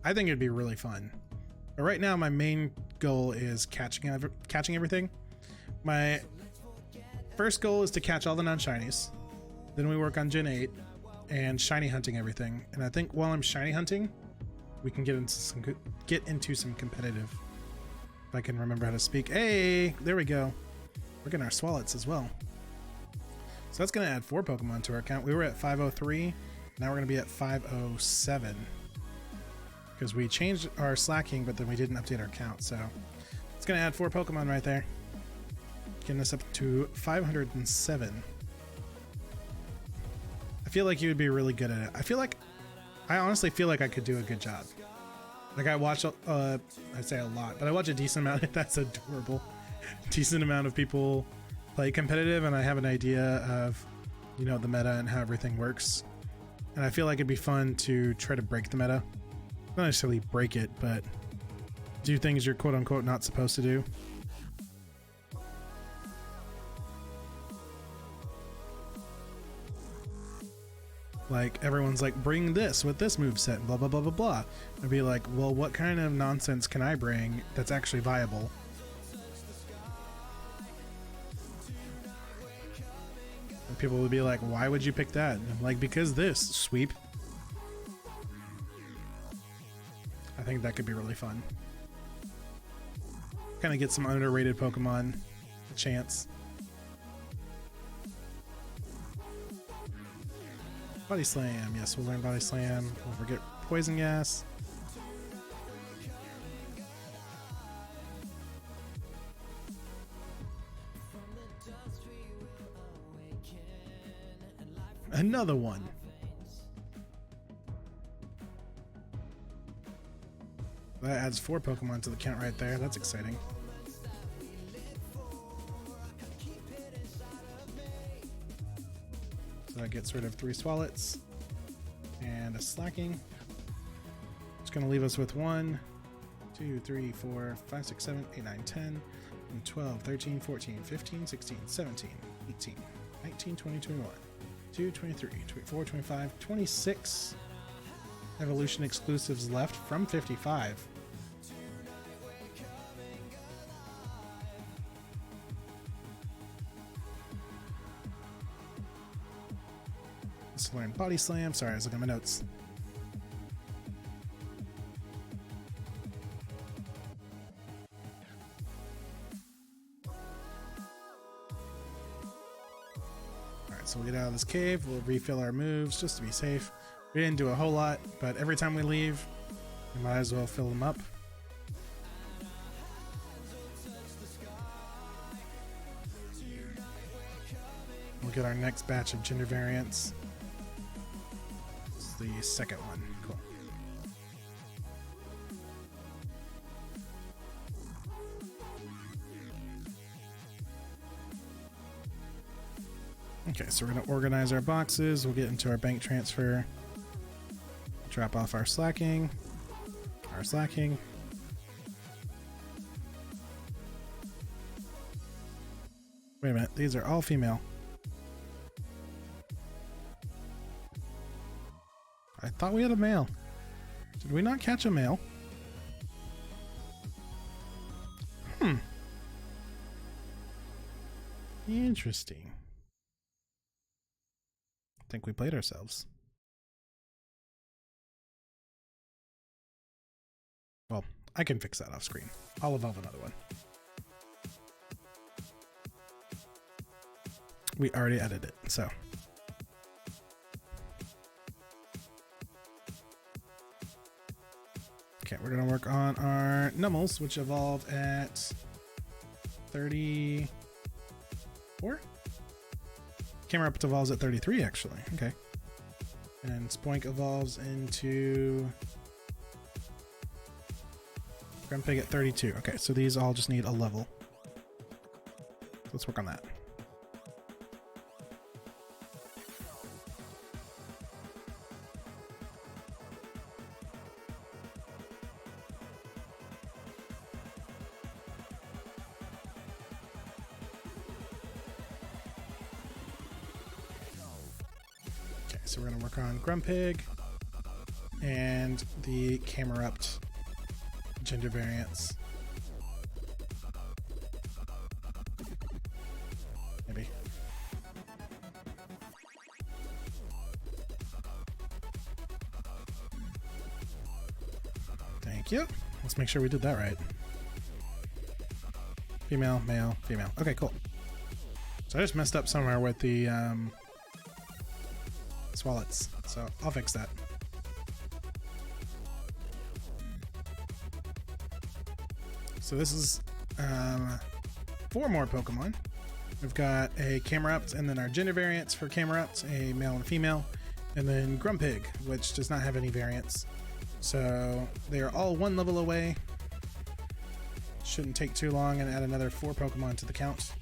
I think it'd be really fun. But right now, my main goal is catching everything. My first goal is to catch all the non-shinies. Then we work on Gen 8 and shiny hunting everything. And I think while I'm shiny hunting, we can get into some competitive. If I can remember how to speak. Hey, there we go. We're getting our Swallets as well. So that's going to add 4 Pokemon to our account. We were at 503. Now we're going to be at 507. Because we changed our slacking, but then we didn't update our count. So it's going to add 4 Pokemon right there. Getting us up to 507. I feel like you would be really good at it. I honestly feel like I could do a good job. Like I watch, I say a lot, but I watch a decent amount. That's adorable. Decent amount of people play competitive, and I have an idea of, the meta and how everything works. And I feel like it'd be fun to try to break the meta. Not necessarily break it, but do things you're quote unquote not supposed to do. Like everyone's like, bring this with this moveset, blah blah blah blah blah. I'd be like, well, what kind of nonsense can I bring that's actually viable? And people would be like, why would you pick that? And I'm like, because this sweep. I think that could be really fun. Kind of get some underrated Pokemon a chance. Body Slam, yes, we'll learn Body Slam. We'll forget Poison Gas. Another one. That adds 4 Pokemon to the count right there. That's exciting. So that gets rid of 3 Swallets and a Slacking. It's going to leave us with 1, 2, 3, 4, 5, 6, 7, 8, 9, 10, 12, 13, 14, 15, 16, 17, 18, 19, 20, 21, 22, 23, 24, 25, 26 evolution exclusives left from 55. learn body slam. Sorry, I was looking at my notes. Alright, so we'll get out of this cave. We'll refill our moves just to be safe. We didn't do a whole lot, but every time we leave, we might as well fill them up. We'll get our next batch of gender variants. This is the second one. Cool. Okay, so we're going to organize our boxes. We'll get into our bank transfer. Drop off our slacking. Wait a minute, these are all female. I thought we had a male. Did we not catch a male? Interesting. I think we played ourselves. Well, I can fix that off screen. I'll evolve another one. We already edited it, so. Okay, we're gonna work on our nummels, which evolve at 34? Camera up evolves at 33, actually. Okay. And Spoink evolves into Grumpig at 32. Okay, so these all just need a level. Let's work on that. Okay, so we're going to work on Grumpig and the camera-upped gender variants. Maybe. Thank you. Let's make sure we did that right. Female, male, female. Okay, cool. So I just messed up somewhere with the swallets, so I'll fix that. So this is 4 more Pokemon. We've got a camera-upped and then our gender variants for camera-upped, a male and a female, and then Grumpig, which does not have any variants. So they are all 1 level away. Shouldn't take too long, and add another 4 Pokemon to the count.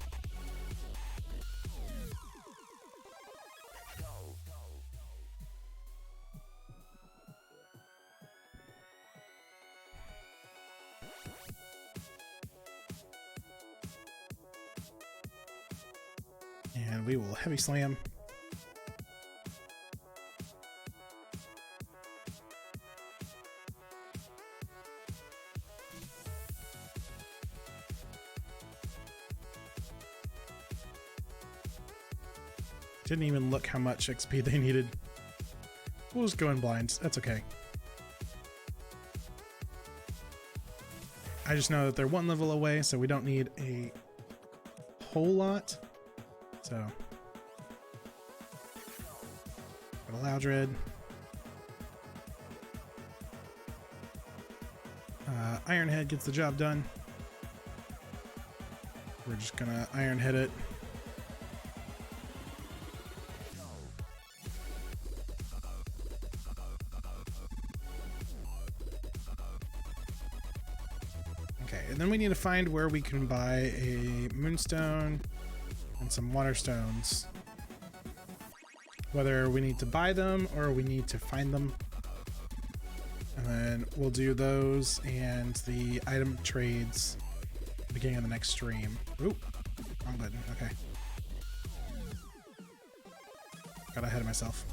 And we will heavy slam. Didn't even look how much XP they needed. We'll just go in blind. That's okay. I just know that they're 1 level away, so we don't need a whole lot. So, got a Loudred. Ironhead gets the job done. We're just gonna Iron Head it. Okay, and then we need to find where we can buy a Moonstone and some water stones. Whether we need to buy them or we need to find them. And then we'll do those and the item trades at the beginning of the next stream. Oop, wrong button. Okay. Got ahead of myself.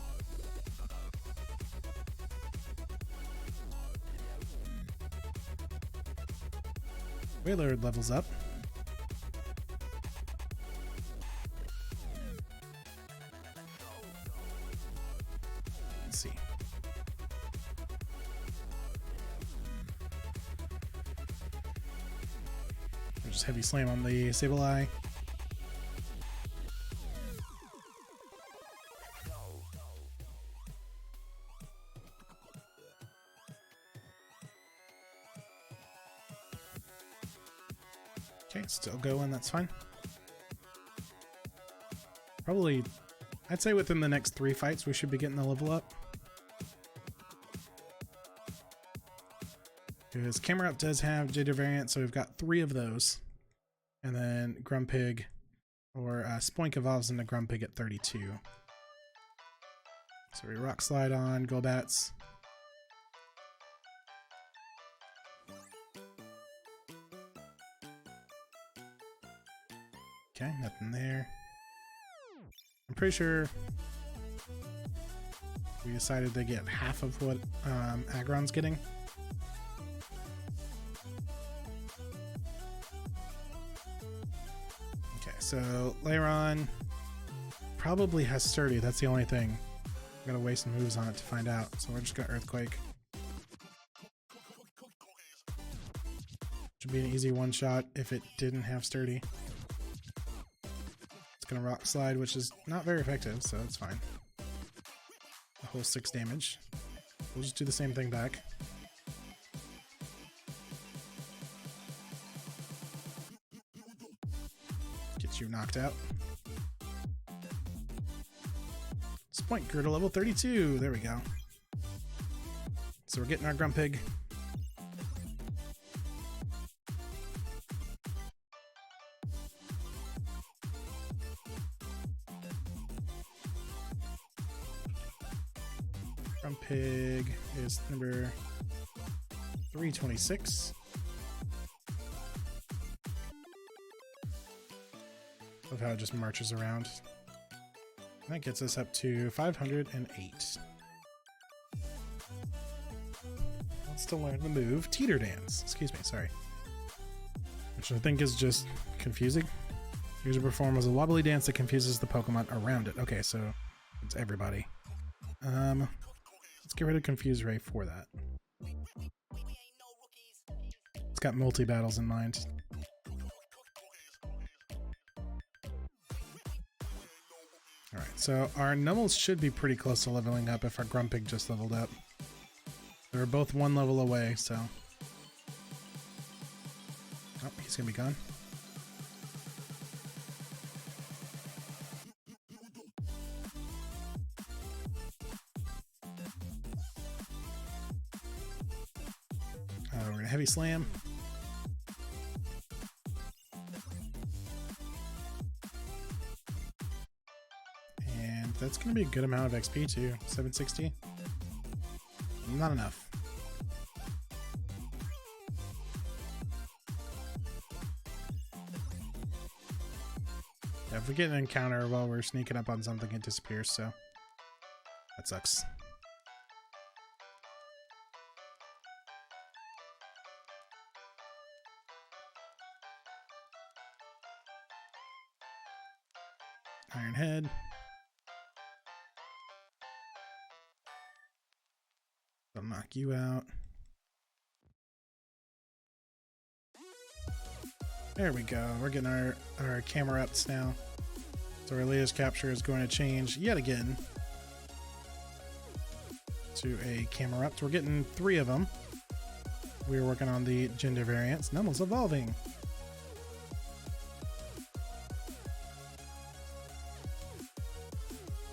Wailord levels up. Just heavy slam on the Sable Eye. Okay, still going, that's fine. Probably, I'd say within the next 3 fights we should be getting the level up. Because Camera Up does have gender variant, so we've got 3 of those. And then Grumpig, or Spoink evolves into Grumpig at 32. So we Rock Slide on Golbats. Okay, nothing there. I'm pretty sure we decided they get half of what Aggron's getting. Okay, so Lairon probably has Sturdy. That's the only thing. I'm gonna waste some moves on it to find out. So we're just gonna Earthquake. Should be an easy one-shot if it didn't have Sturdy. Gonna Rock Slide, which is not very effective, so it's fine. A whole 6 damage. We'll just do the same thing back. Get you knocked out. Spoink grew to level 32. There we go. So we're getting our Grumpig. Grumpig is number 326. Love how it just marches around. That gets us up to 508. Let's still learn the move Teeter Dance. Excuse me, sorry. Which I think is just confusing. User perform as a wobbly dance that confuses the Pokemon around it. Okay, so it's everybody. Let's get rid of Confuse Ray for that. It's got multi-battles in mind. Alright, so our Nummels should be pretty close to leveling up if our Grumpig just leveled up. They're both 1 level away, so... Oh, he's gonna be gone. We're gonna Heavy Slam. And that's gonna be a good amount of XP too. 760. Not enough. Yeah, if we get an encounter while we're sneaking up on something, it disappears, so that sucks. Iron Head. I'll knock you out. There we go. We're getting our camera ups now. So our latest capture is going to change yet again to a camera up. So we're getting 3 of them. We were working on the gender variants. Nummel's evolving.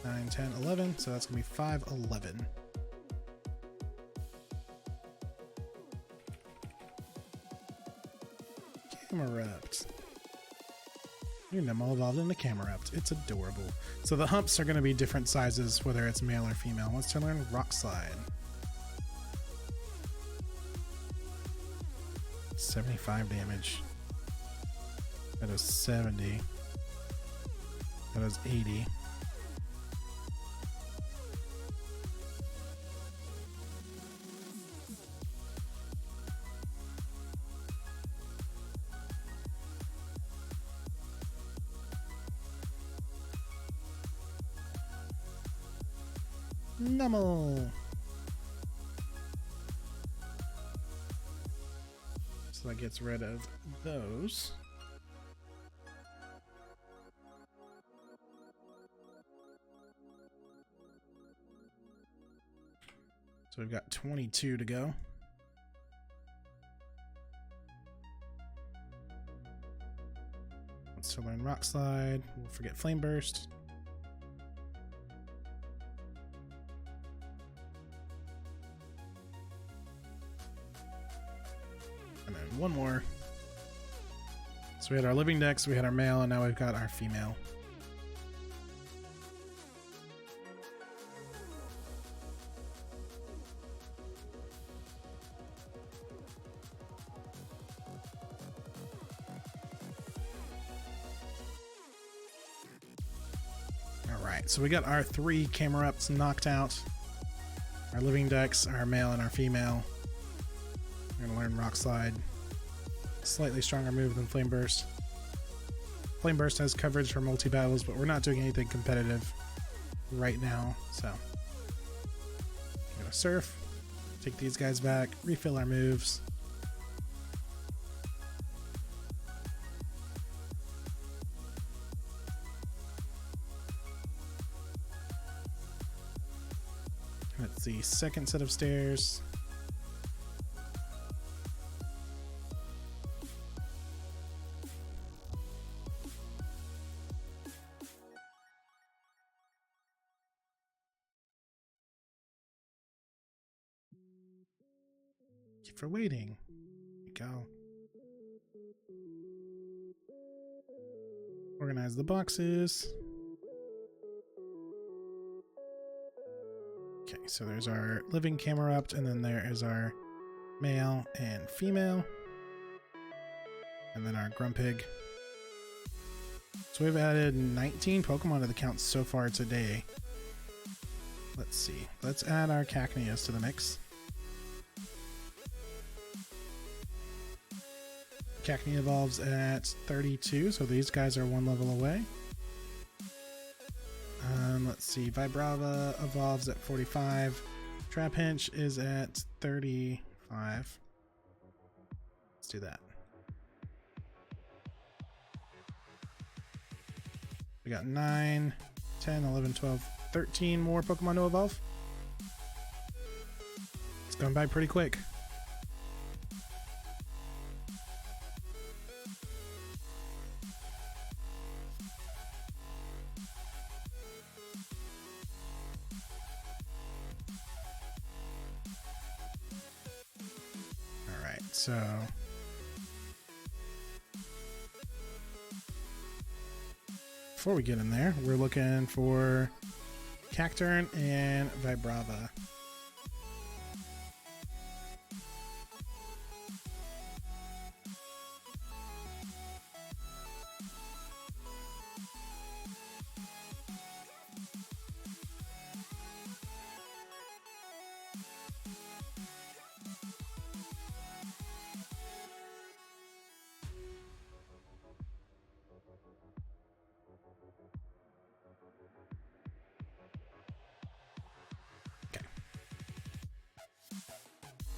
Nine, 10, 11. So that's going to be 5, 11. Camerupt. Your Nummel evolved into Camerupt. It's adorable. So the humps are going to be different sizes, whether it's male or female. Let's learn Rock Slide. 75 damage. That is 70. That is 80. Nummel. So that gets rid of those. So we've got 22 to go. Let's still learn Rock Slide. We'll forget Flame Burst. And then one more. So we had our living dex, we had our male, and now we've got our female. Alright, so we got our 3 camera ups knocked out. Our living dex, our male, and our female. We're going to learn Rock Slide. Slightly stronger move than Flame Burst. Flame Burst has coverage for multi-battles, but we're not doing anything competitive right now, so. We're going to Surf, take these guys back, refill our moves. Let's see, second set of stairs. Thank you for waiting. Here we go. Organize the boxes. Okay, so there's our living camera up, and then there is our male and female. And then our Grumpig. So we've added 19 Pokemon to the count so far today. Let's see. Let's add our Cacneas to the mix. Cacnea evolves at 32, so these guys are 1 level away. Let's see, Vibrava evolves at 45. Trapinch is at 35. Let's do that. We got 9, 10, 11, 12, 13 more Pokemon to evolve. It's going by pretty quick. So before we get in there, we're looking for Cacturn and Vibrava.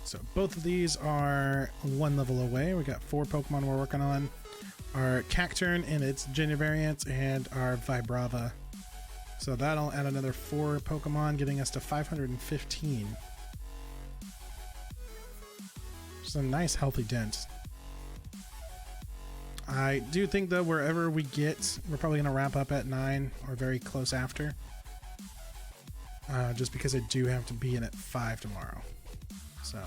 So both of these are 1 level away. We got 4 Pokemon we're working on. Our Cacturn in its Gender variants and our Vibrava. So that'll add another 4 Pokemon, getting us to 515. Just a nice healthy dent. I do think though wherever we get, we're probably going to wrap up at 9 or very close after. Just because I do have to be in at 5 tomorrow. So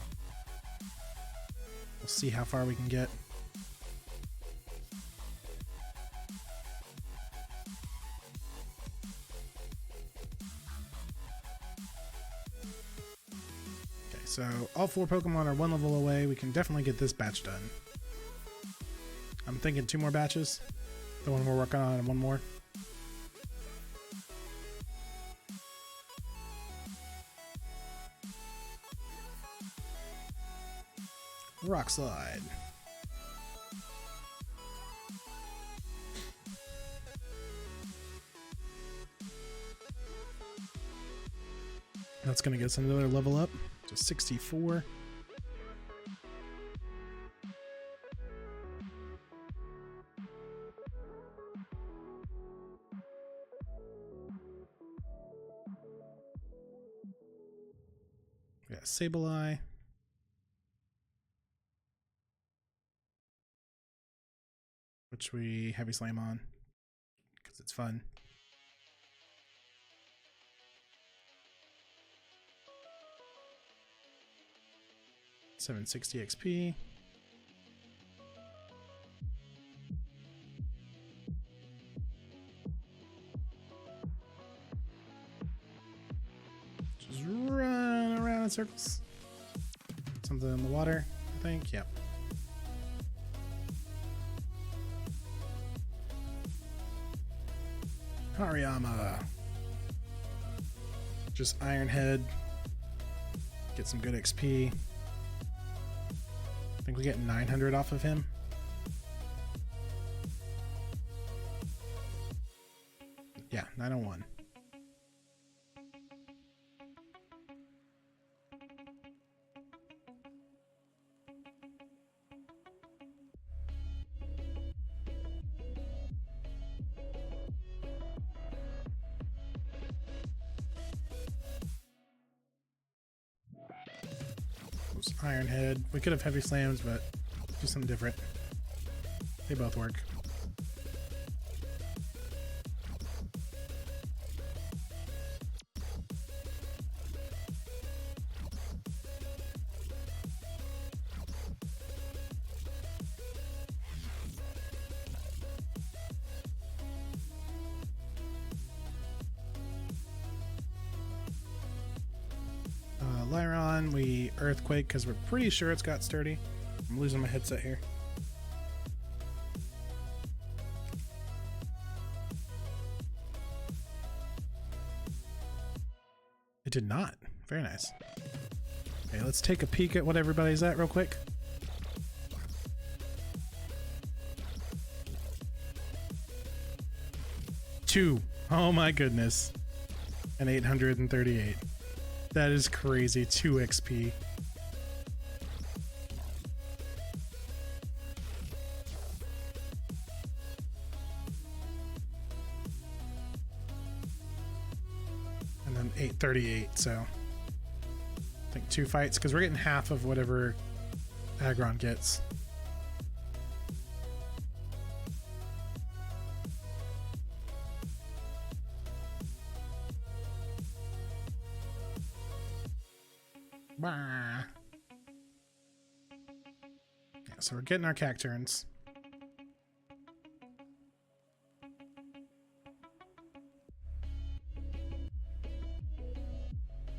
we'll see how far we can get. Okay, so all 4 Pokemon are 1 level away. We can definitely get this batch done. I'm thinking 2 more batches. The one we're working on and 1 more. Rock Slide. That's going to get us another level up to 64. We got got Sableye. Which we heavy slam on because it's fun. $760 XP. Just run around in circles. Something in the water, I think. Yep. Hariyama. Just Iron Head. Get some good XP. I think we get 900 off of him. Yeah, 901. Iron Head. We could have heavy slams, but do something different. They both work. Lyron, we Earthquake because we're pretty sure it's got Sturdy. I'm losing my headset here. It did not. Very nice. Okay, let's take a peek at what everybody's at real quick. Two. Oh my goodness. And 838. That is crazy. 2 XP. And then 838, so I think 2 fights, because we're getting half of whatever Aggron gets. Yeah, so we're getting our Cacturns.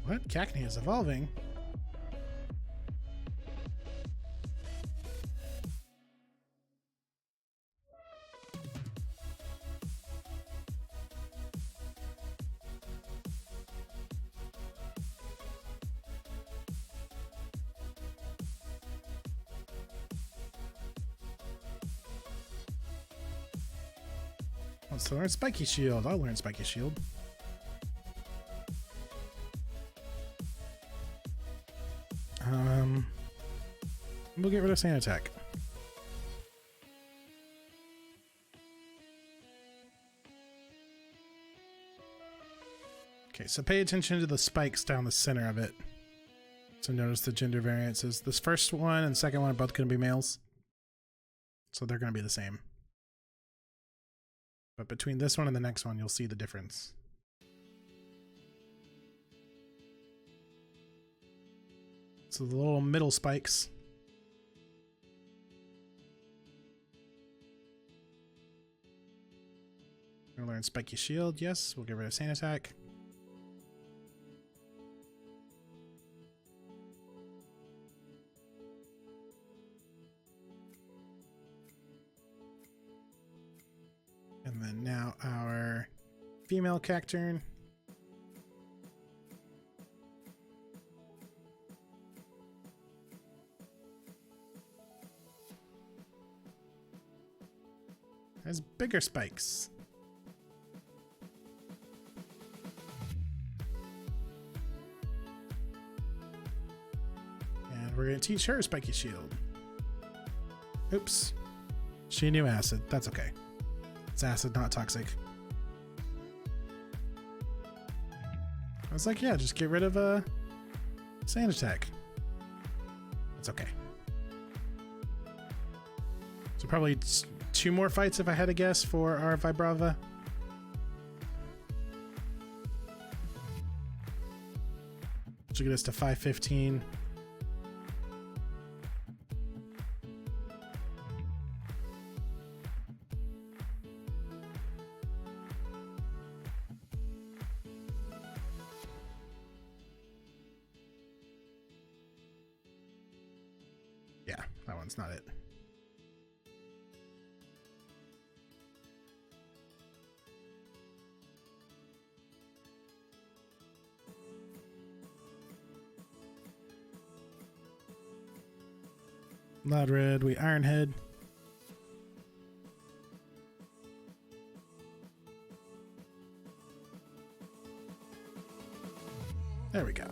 What? Cacnea is evolving? Wants to learn Spiky Shield. I'll learn Spiky Shield. We'll get rid of Sand Attack. Okay, so pay attention to the spikes down the center of it. So notice the gender variances. This first one and second one are both going to be males. So they're going to be the same. But between this one and the next one, you'll see the difference. So the little middle spikes. We're going to learn Spiky Shield. Yes, we'll get rid of Sand Attack. And then now our female Cacturn. Has bigger spikes. And we're going to teach her Spiky Shield. Oops. She knew Acid. That's okay. It's acid, not toxic. I was like, yeah, just get rid of Sand attack. It's okay. So probably 2 more fights if I had to guess for our Vibrava. Which will get us to 515. Yeah, that one's not it. Loud Red, we Ironhead. There we go.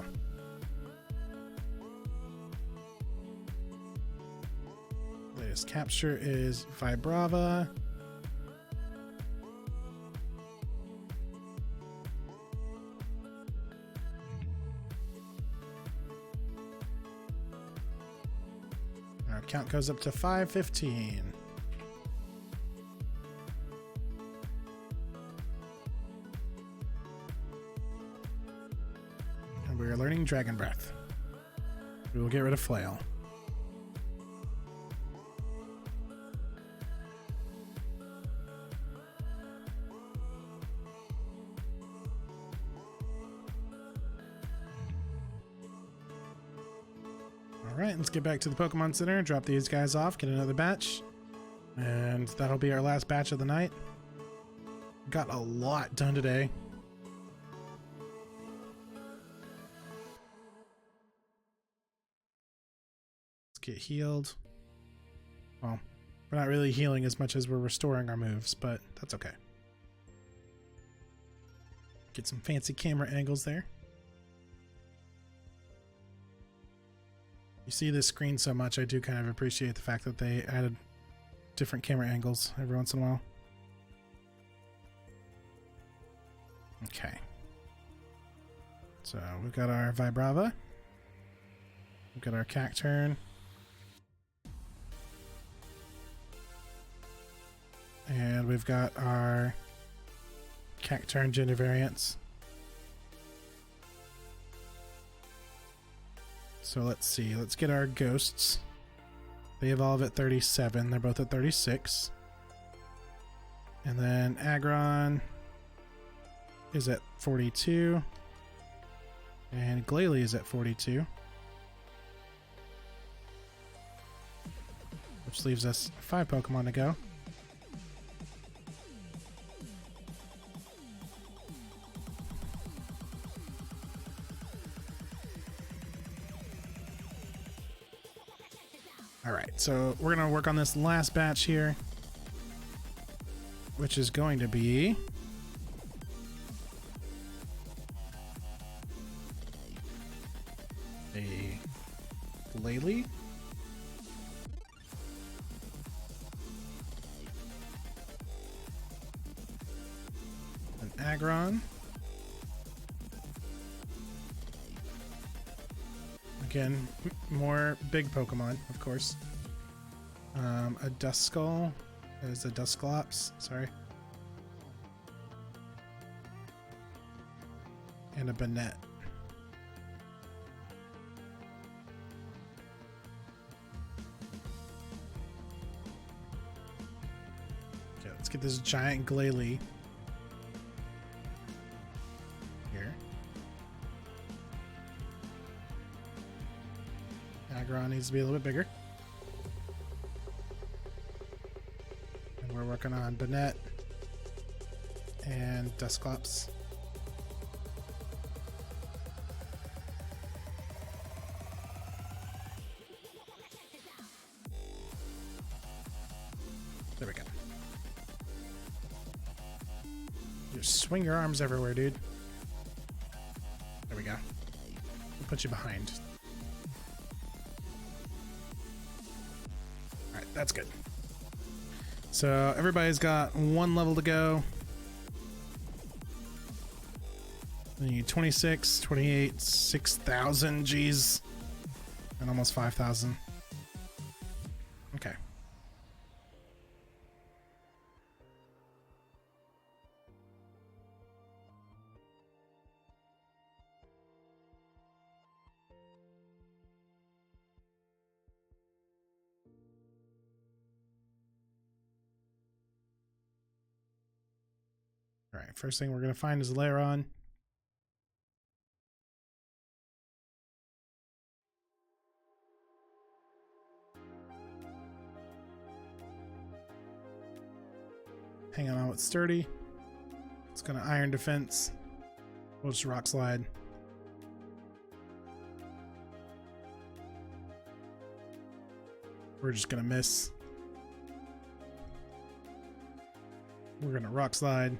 Latest capture is Vibrava. Our count goes up to 515. And we are learning Dragon Breath. We will get rid of Flail. Alright, let's get back to the Pokemon Center, drop these guys off, get another batch, and that'll be our last batch of the night. Got a lot done today. Let's get healed. Well, we're not really healing as much as we're restoring our moves, but that's okay. Get some fancy camera angles there. You see this screen so much, I do kind of appreciate the fact that they added different camera angles every once in a while. Okay. So we've got our Vibrava. We've got our Cacturn. And we've got our Cacturn gender variants. So let's see, let's get our ghosts. They evolve at 37, they're both at 36. And then Aggron is at 42. And Glalie is at 42. Which leaves us 5 Pokemon to go. Alright, so we're going to work on this last batch here, which is going to be a Glalie, an Aggron, again, more big Pokemon, of course. A Duskull. There's a Dusclops, sorry. And a Banette. Okay, let's get this giant Glalie here. Aggron needs to be a little bit bigger. And we're working on Banette and Dusclops. There we go. Just swing your arms everywhere, dude. There we go. We'll put you behind. Alright, that's good. So everybody's got 1 level to go. You need 26, 28, 6,000, geez. And almost 5,000. Okay. All right, first thing we're going to find is a layer on. Hang on with sturdy. It's going to iron defense. We'll just rock slide. We're just going to miss. We're going to rock slide.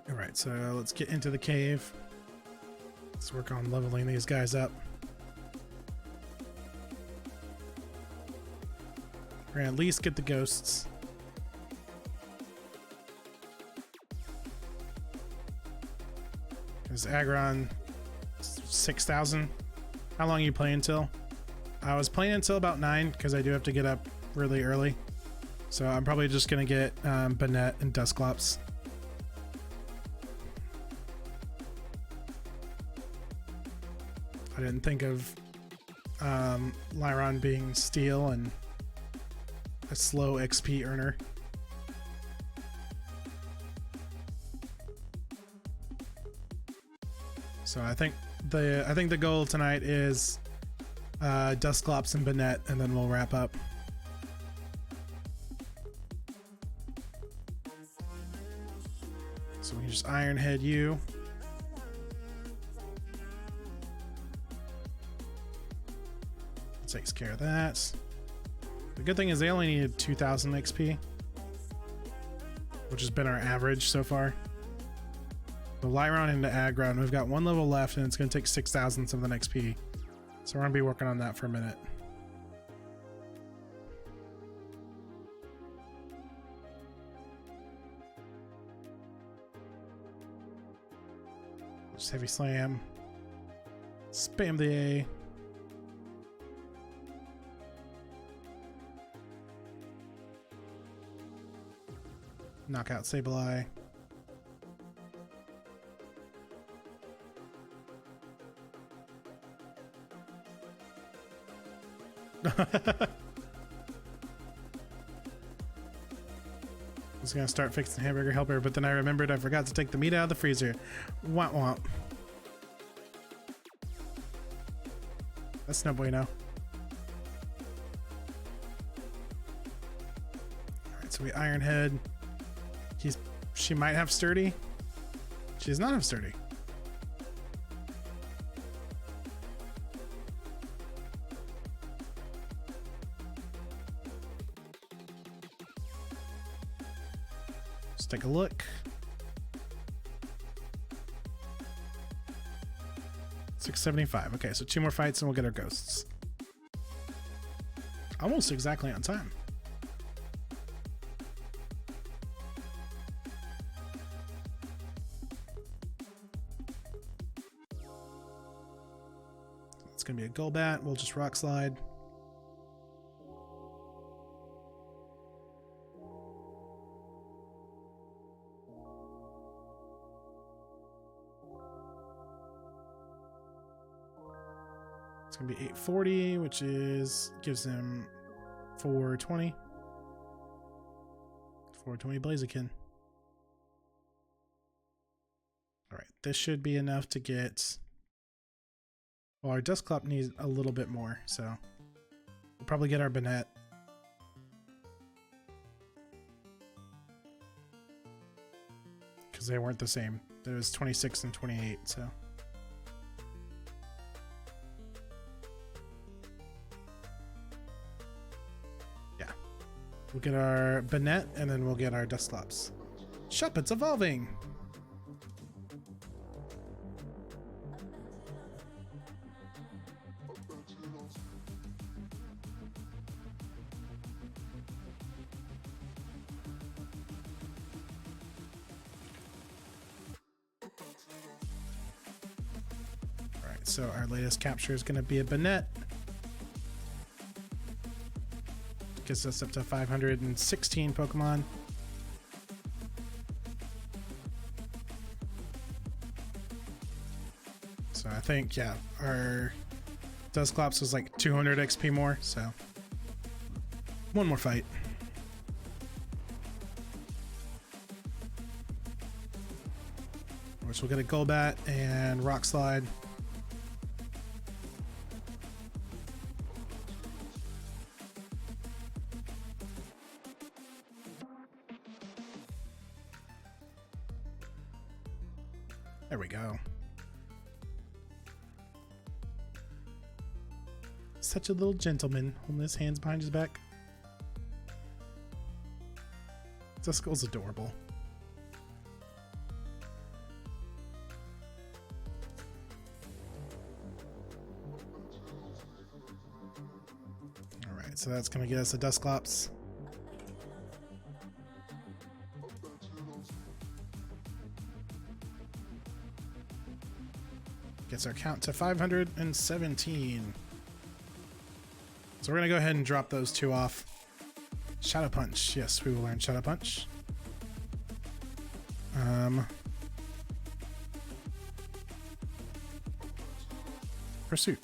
All right, so let's get into the cave. Let's work on leveling these guys up. We're gonna at least get the ghosts. Because Agron 6,000. How long are you playing until? I was playing until about 9 because I do have to get up really early. So I'm probably just gonna get Bonnet and Dusclops. I didn't think of Lyron being steel and a slow XP earner. So I think the goal tonight is Dusclops and Bonnet, and then we'll wrap up. So we can just Iron Head you. Takes care of that. The good thing is they only needed 2,000 XP, which has been our average so far. The Lyron into Agron, we've got 1 level left and it's going to take 6,000 something XP. So we're going to be working on that for a minute. Just heavy slam. Spam the A. Knock out Sableye. I was gonna start fixing Hamburger Helper, but then I remembered I forgot to take the meat out of the freezer. Womp womp. That's no bueno. Alright, so we Iron Head. She might have sturdy. She does not have sturdy. Let's take a look. 675. Okay, so 2 more fights and we'll get our ghosts. Almost exactly on time. It's gonna be a Golbat. We'll just rock slide. It's gonna be 840, which gives him 420. 420 Blaziken. All right, this should be enough to get. Well, our Dusclops needs a little bit more, so we'll probably get our Bonnet. Because they weren't the same. There was 26 and 28, so. Yeah. We'll get our Bonnet, and then we'll get our Dusclops. Shuppet's evolving! so our latest capture is going to be a Banette. Gets us up to 516 Pokemon. So I think, yeah, our Dusclops was like 200 XP more, so one more fight. Which we'll get a Golbat and Rock Slide. There we go. Such a little gentleman holding his hands behind his back. Duskull's adorable. Alright, so that's going to get us a Dusclops. Gets our count to 517. So we're going to go ahead and drop those two off. Shadow Punch. Yes, we will learn Shadow Punch. Pursuit.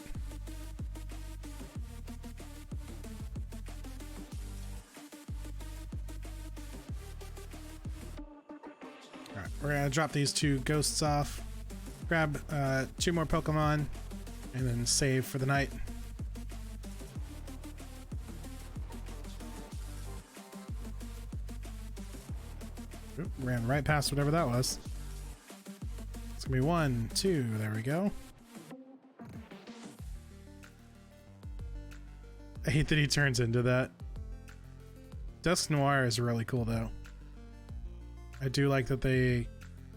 Alright, we're going to drop these two ghosts off. Grab 2 more Pokemon and then save for the night. Oop, ran right past whatever that was. It's gonna be 1, 2, there we go. I hate that he turns into that. Dusknoir is really cool though. I do like that they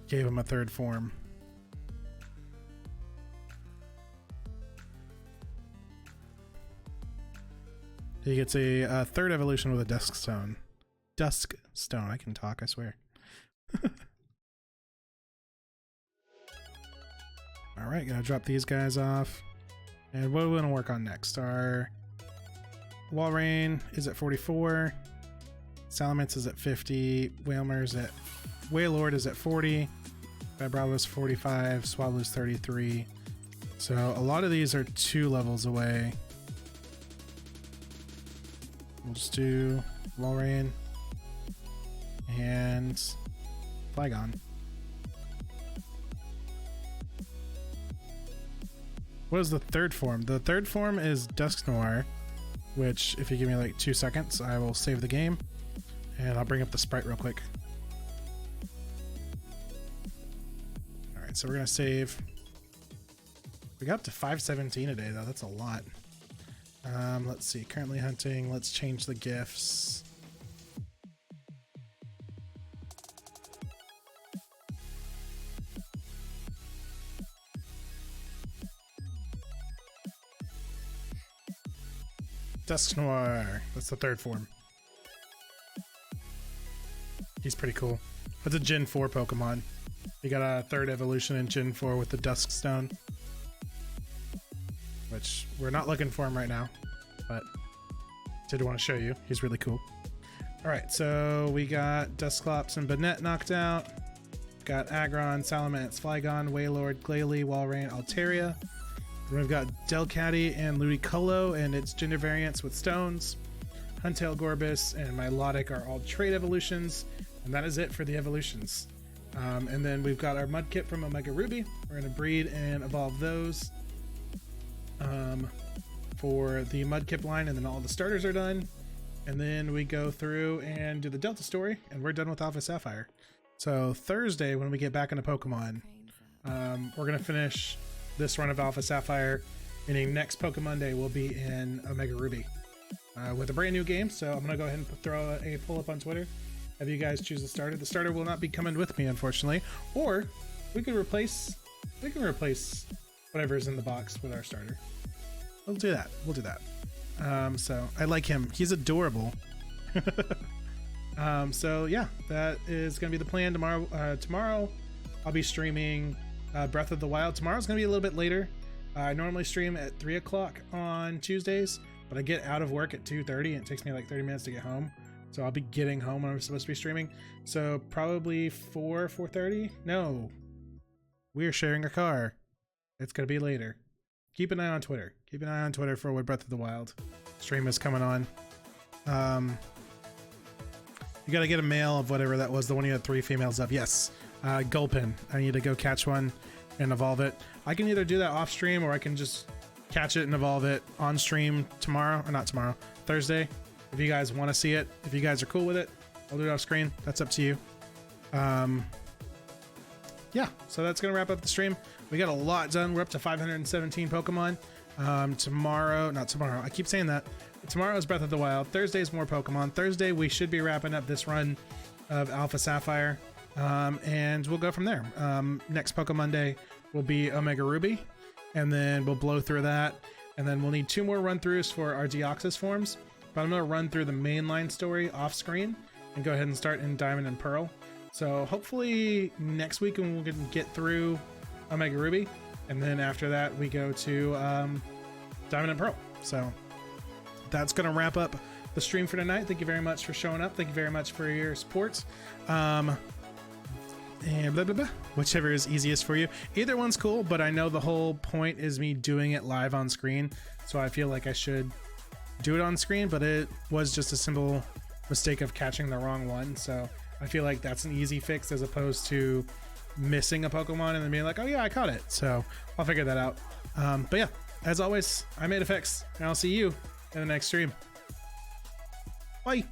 gave him a 3rd form. He gets a 3rd evolution with a Dusk Stone. Dusk Stone. I can talk, I swear. Alright, gonna drop these guys off. And what are we gonna work on next? Our Walrein is at 44. Salamence is at 50. Wailord is at 40. Vibrava's 45. Swablu's 33. So a lot of these are 2 levels away. We'll just do Walrein and Flygon. What is the 3rd form? The 3rd form is Dusknoir, which if you give me like 2 seconds, I will save the game and I'll bring up the sprite real quick. Alright, so we're going to save. We got up to 517 today though, that's a lot. Let's see, currently hunting. Let's change the gifts. Dusknoir. That's the 3rd form. He's pretty cool. That's a Gen 4 Pokemon. You got a 3rd evolution in Gen 4 with the Dusk Stone. Which we're not looking for him right now, but did want to show you. He's really cool. Alright, so we got Dusclops and Banette knocked out. Got Aggron, Salamence, Flygon, Wailord, Glalie, Walrein, Altaria. Then we've got Delcatty and Ludicolo and its gender variants with stones. Huntail, Gorbis, and Milotic are all trait evolutions, and that is it for the evolutions. And then we've got our Mudkip from Omega Ruby. We're going to breed and evolve those for the Mudkip line, and then all the starters are done. And then we go through and do the Delta story, and we're done with Alpha Sapphire. So Thursday, when we get back into Pokemon, we're going to finish this run of Alpha Sapphire, meaning next Pokemon Day will be in Omega Ruby with a brand new game. So I'm going to go ahead and throw a poll up on Twitter. Have you guys choose the starter? The starter will not be coming with me, unfortunately, or we can replace whatever's in the box with our starter. We'll do that. So I like him. He's adorable. So yeah, that is going to be the plan tomorrow. Tomorrow I'll be streaming Breath of the Wild. Tomorrow's going to be a little bit later I normally stream at 3 o'clock on Tuesdays, but I get out of work at 2:30 and it takes me like 30 minutes to get home. So I'll be getting home when I'm supposed to be streaming. So probably 4:30? No. We're sharing a car. It's going to be later. Keep an eye on Twitter. Keep an eye on Twitter for when Breath of the Wild stream is coming on. You got to get a male of whatever that was, the one you had 3 females of. Yes. Gulpin. I need to go catch one and evolve it. I can either do that off stream or I can just catch it and evolve it on stream tomorrow, or not tomorrow, Thursday. If you guys want to see it, if you guys are cool with it, I'll do it off screen. That's up to you. Yeah, so that's going to wrap up the stream. We got a lot done. We're up to 517 Pokemon. Not tomorrow. I keep saying that. Tomorrow is Breath of the Wild. Thursday is more Pokemon. Thursday, we should be wrapping up this run of Alpha Sapphire. And we'll go from there. Next Pokemon Day will be Omega Ruby. And then we'll blow through that. And then we'll need 2 more run-throughs for our Deoxys forms. But I'm going to run through the mainline story off screen and go ahead and start in Diamond and Pearl. So hopefully next week we can get through Omega Ruby. And then after that we go to Diamond and Pearl. So that's going to wrap up the stream for tonight. Thank you very much for showing up. Thank you very much for your support. And blah, blah, blah. Whichever is easiest for you. Either one's cool, but I know the whole point is me doing it live on screen. So I feel like I should do it on screen, but it was just a simple mistake of catching the wrong one. So I feel like that's an easy fix as opposed to missing a Pokemon and then being like, oh yeah, I caught it. So I'll figure that out. But yeah, as always, I'm Aedifex, and I'll see you in the next stream. Bye.